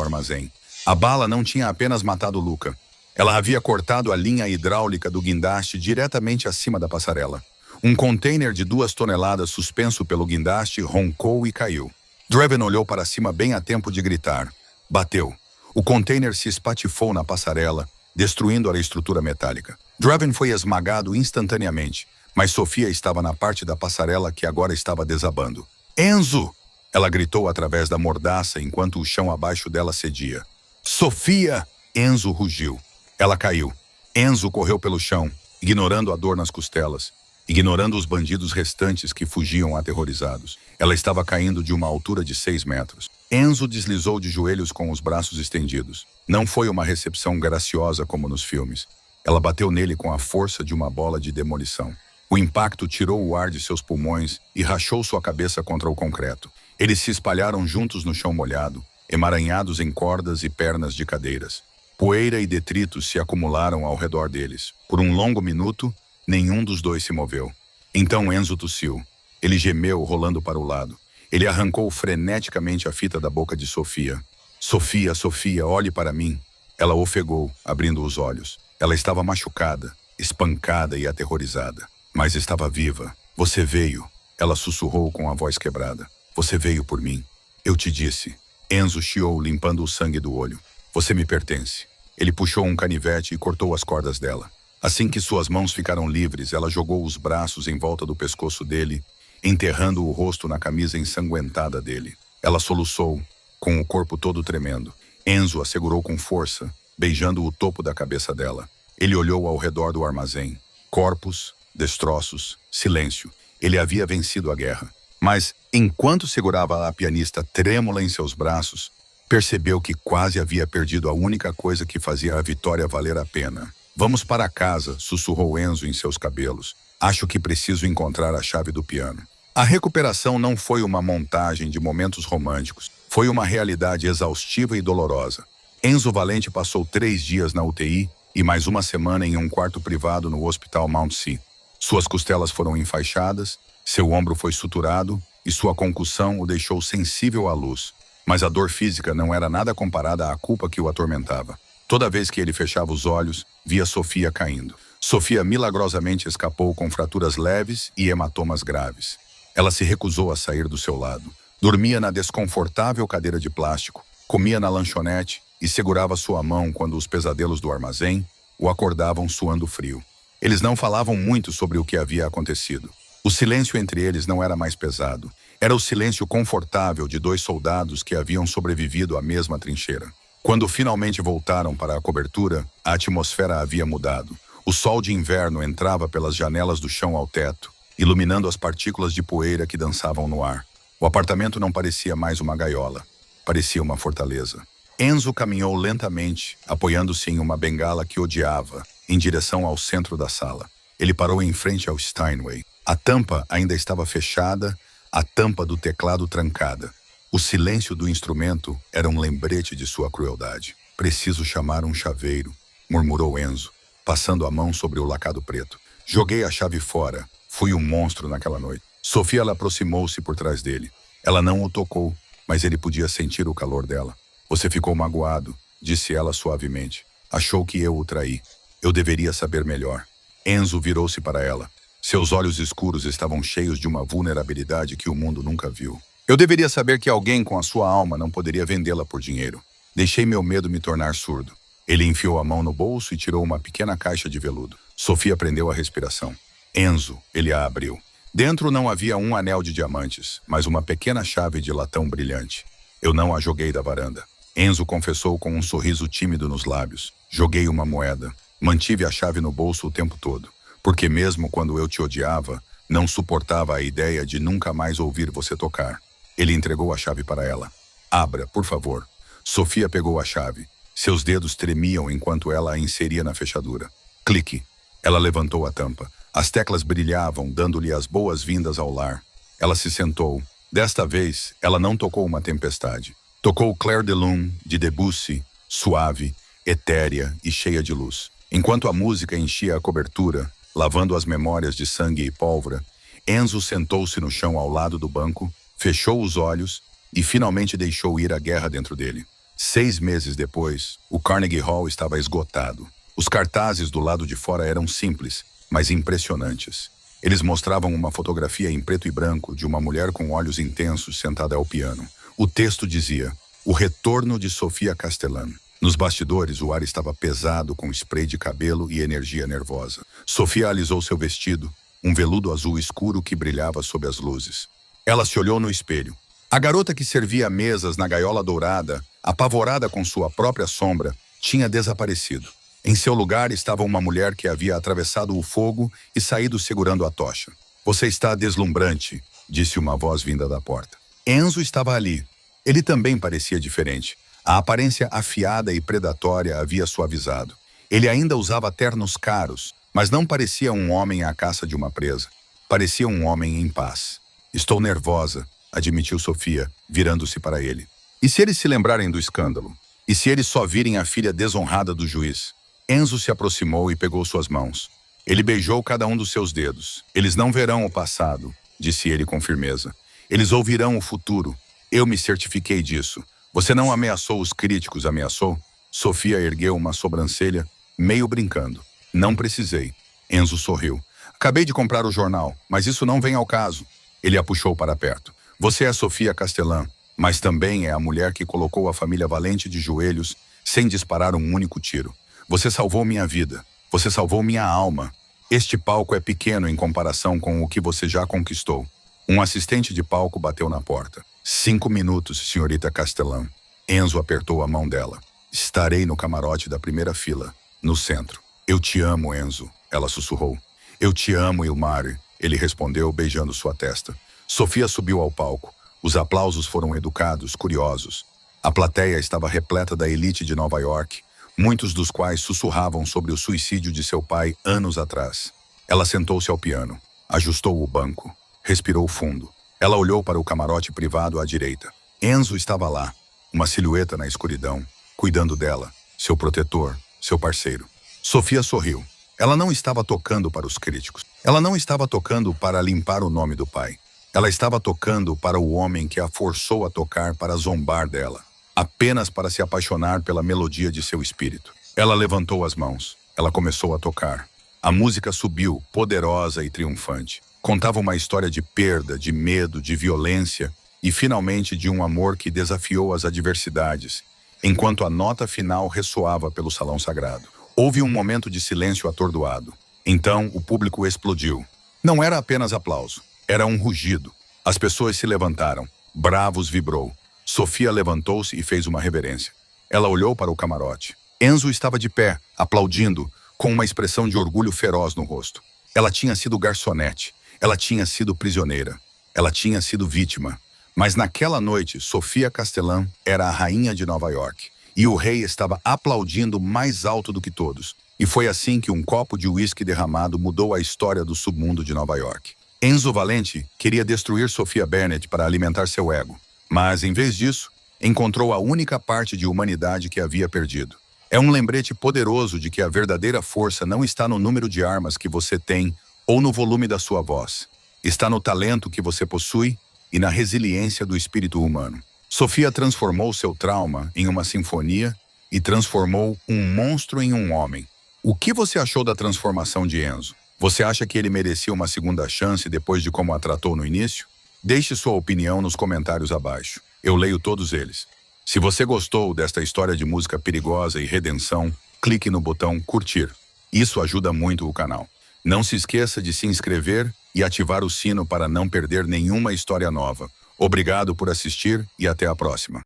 armazém. A bala não tinha apenas matado Luca. Ela havia cortado a linha hidráulica do guindaste diretamente acima da passarela. Um container de 2 toneladas suspenso pelo guindaste roncou e caiu. Draven olhou para cima bem a tempo de gritar. Bateu. O container se espatifou na passarela, destruindo a estrutura metálica. Draven foi esmagado instantaneamente, mas Sofia estava na parte da passarela que agora estava desabando. Enzo! Ela gritou através da mordaça enquanto o chão abaixo dela cedia. Sofia! Enzo rugiu. Ela caiu. Enzo correu pelo chão, ignorando a dor nas costelas, ignorando os bandidos restantes que fugiam aterrorizados. Ela estava caindo de uma altura de 6 metros. Enzo deslizou de joelhos com os braços estendidos. Não foi uma recepção graciosa como nos filmes. Ela bateu nele com a força de uma bola de demolição. O impacto tirou o ar de seus pulmões e rachou sua cabeça contra o concreto. Eles se espalharam juntos no chão molhado, emaranhados em cordas e pernas de cadeiras. Poeira e detritos se acumularam ao redor deles. Por um longo minuto, nenhum dos dois se moveu. Então Enzo tossiu. Ele gemeu, rolando para o lado. Ele arrancou freneticamente a fita da boca de Sofia. Sofia, Sofia, olhe para mim. Ela ofegou, abrindo os olhos. Ela estava machucada, espancada e aterrorizada. Mas estava viva. Você veio. Ela sussurrou com a voz quebrada. Você veio por mim. Eu te disse. Enzo chiou, limpando o sangue do olho. Você me pertence. Ele puxou um canivete e cortou as cordas dela. Assim que suas mãos ficaram livres, ela jogou os braços em volta do pescoço dele, enterrando o rosto na camisa ensanguentada dele. Ela soluçou, com o corpo todo tremendo. Enzo a segurou com força, beijando o topo da cabeça dela. Ele olhou ao redor do armazém. Corpos, destroços, silêncio. Ele havia vencido a guerra. Mas, enquanto segurava a pianista trêmula em seus braços, percebeu que quase havia perdido a única coisa que fazia a vitória valer a pena. Vamos para casa, sussurrou Enzo em seus cabelos. Acho que preciso encontrar a chave do piano. A recuperação não foi uma montagem de momentos românticos. Foi uma realidade exaustiva e dolorosa. Enzo Valente passou 3 dias na UTI e mais uma semana em um quarto privado no Hospital Mount Si. Suas costelas foram enfaixadas, seu ombro foi suturado e sua concussão o deixou sensível à luz. Mas a dor física não era nada comparada à culpa que o atormentava. Toda vez que ele fechava os olhos, via Sofia caindo. Sofia milagrosamente escapou com fraturas leves e hematomas graves. Ela se recusou a sair do seu lado. Dormia na desconfortável cadeira de plástico, comia na lanchonete e segurava sua mão quando os pesadelos do armazém o acordavam suando frio. Eles não falavam muito sobre o que havia acontecido. O silêncio entre eles não era mais pesado. Era o silêncio confortável de 2 soldados que haviam sobrevivido à mesma trincheira. Quando finalmente voltaram para a cobertura, a atmosfera havia mudado. O sol de inverno entrava pelas janelas do chão ao teto, iluminando as partículas de poeira que dançavam no ar. O apartamento não parecia mais uma gaiola. Parecia uma fortaleza. Enzo caminhou lentamente, apoiando-se em uma bengala que odiava, em direção ao centro da sala. Ele parou em frente ao Steinway. A tampa ainda estava fechada, a tampa do teclado trancada. O silêncio do instrumento era um lembrete de sua crueldade. Preciso chamar um chaveiro, murmurou Enzo, passando a mão sobre o lacado preto. Joguei a chave fora. Fui um monstro naquela noite. Sofia aproximou-se por trás dele. Ela não o tocou, mas ele podia sentir o calor dela. Você ficou magoado, disse ela suavemente. Achou que eu o traí. Eu deveria saber melhor. Enzo virou-se para ela. Seus olhos escuros estavam cheios de uma vulnerabilidade que o mundo nunca viu. Eu deveria saber que alguém com a sua alma não poderia vendê-la por dinheiro. Deixei meu medo me tornar surdo. Ele enfiou a mão no bolso e tirou uma pequena caixa de veludo. Sofia prendeu a respiração. Enzo, ele a abriu. Dentro não havia um anel de diamantes, mas uma pequena chave de latão brilhante. Eu não a joguei da varanda. Enzo confessou com um sorriso tímido nos lábios. Joguei uma moeda. Mantive a chave no bolso o tempo todo. Porque mesmo quando eu te odiava, não suportava a ideia de nunca mais ouvir você tocar. Ele entregou a chave para ela. Abra, por favor. Sofia pegou a chave. Seus dedos tremiam enquanto ela a inseria na fechadura. Clique. Ela levantou a tampa. As teclas brilhavam, dando-lhe as boas-vindas ao lar. Ela se sentou. Desta vez, ela não tocou uma tempestade. Tocou Clair de Lune, de Debussy, suave, etérea e cheia de luz. Enquanto a música enchia a cobertura, lavando as memórias de sangue e pólvora, Enzo sentou-se no chão ao lado do banco, fechou os olhos e finalmente deixou ir a guerra dentro dele. 6 meses depois, o Carnegie Hall estava esgotado. Os cartazes do lado de fora eram simples, mas impressionantes. Eles mostravam uma fotografia em preto e branco de uma mulher com olhos intensos sentada ao piano. O texto dizia, o retorno de Sofia Castellan. Nos bastidores, o ar estava pesado com spray de cabelo e energia nervosa. Sofia alisou seu vestido, um veludo azul escuro que brilhava sob as luzes. Ela se olhou no espelho. A garota que servia mesas na gaiola dourada, apavorada com sua própria sombra, tinha desaparecido. Em seu lugar estava uma mulher que havia atravessado o fogo e saído segurando a tocha. Você está deslumbrante, disse uma voz vinda da porta. Enzo estava ali. Ele também parecia diferente. A aparência afiada e predatória havia suavizado. Ele ainda usava ternos caros, mas não parecia um homem à caça de uma presa. Parecia um homem em paz. Estou nervosa, admitiu Sofia, virando-se para ele. E se eles se lembrarem do escândalo? E se eles só virem a filha desonrada do juiz? Enzo se aproximou e pegou suas mãos. Ele beijou cada um dos seus dedos. Eles não verão o passado, disse ele com firmeza. Eles ouvirão o futuro. Eu me certifiquei disso. Você não ameaçou os críticos, ameaçou? Sofia ergueu uma sobrancelha, meio brincando. Não precisei. Enzo sorriu. Acabei de comprar o jornal, mas isso não vem ao caso. Ele a puxou para perto. Você é Sofia Castellan, mas também é a mulher que colocou a família Valente de joelhos sem disparar um único tiro. Você salvou minha vida. Você salvou minha alma. Este palco é pequeno em comparação com o que você já conquistou. Um assistente de palco bateu na porta. 5 minutos, senhorita Castellan. Enzo apertou a mão dela. Estarei no camarote da primeira fila, no centro. Eu te amo, Enzo, ela sussurrou. Eu te amo, Ilmari, ele respondeu, beijando sua testa. Sofia subiu ao palco. Os aplausos foram educados, curiosos. A plateia estava repleta da elite de Nova York, muitos dos quais sussurravam sobre o suicídio de seu pai anos atrás. Ela sentou-se ao piano, ajustou o banco, respirou fundo. Ela olhou para o camarote privado à direita. Enzo estava lá, uma silhueta na escuridão, cuidando dela, seu protetor, seu parceiro. Sofia sorriu. Ela não estava tocando para os críticos. Ela não estava tocando para limpar o nome do pai. Ela estava tocando para o homem que a forçou a tocar para zombar dela, apenas para se apaixonar pela melodia de seu espírito. Ela levantou as mãos. Ela começou a tocar. A música subiu, poderosa e triunfante. Contava uma história de perda, de medo, de violência e, finalmente, de um amor que desafiou as adversidades, enquanto a nota final ressoava pelo salão sagrado. Houve um momento de silêncio atordoado. Então, o público explodiu. Não era apenas aplauso. Era um rugido. As pessoas se levantaram. Bravos vibrou. Sofia levantou-se e fez uma reverência. Ela olhou para o camarote. Enzo estava de pé, aplaudindo, com uma expressão de orgulho feroz no rosto. Ela tinha sido garçonete. Ela tinha sido prisioneira. Ela tinha sido vítima. Mas naquela noite, Sofia Castellan era a rainha de Nova York. E o rei estava aplaudindo mais alto do que todos. E foi assim que um copo de uísque derramado mudou a história do submundo de Nova York. Enzo Valente queria destruir Sophia Bennett para alimentar seu ego. Mas, em vez disso, encontrou a única parte de humanidade que havia perdido. É um lembrete poderoso de que a verdadeira força não está no número de armas que você tem ou no volume da sua voz. Está no talento que você possui e na resiliência do espírito humano. Sofia transformou seu trauma em uma sinfonia e transformou um monstro em um homem. O que você achou da transformação de Enzo? Você acha que ele merecia uma segunda chance depois de como a tratou no início? Deixe sua opinião nos comentários abaixo. Eu leio todos eles. Se você gostou desta história de música perigosa e redenção, clique no botão curtir. Isso ajuda muito o canal. Não se esqueça de se inscrever e ativar o sino para não perder nenhuma história nova. Obrigado por assistir e até a próxima.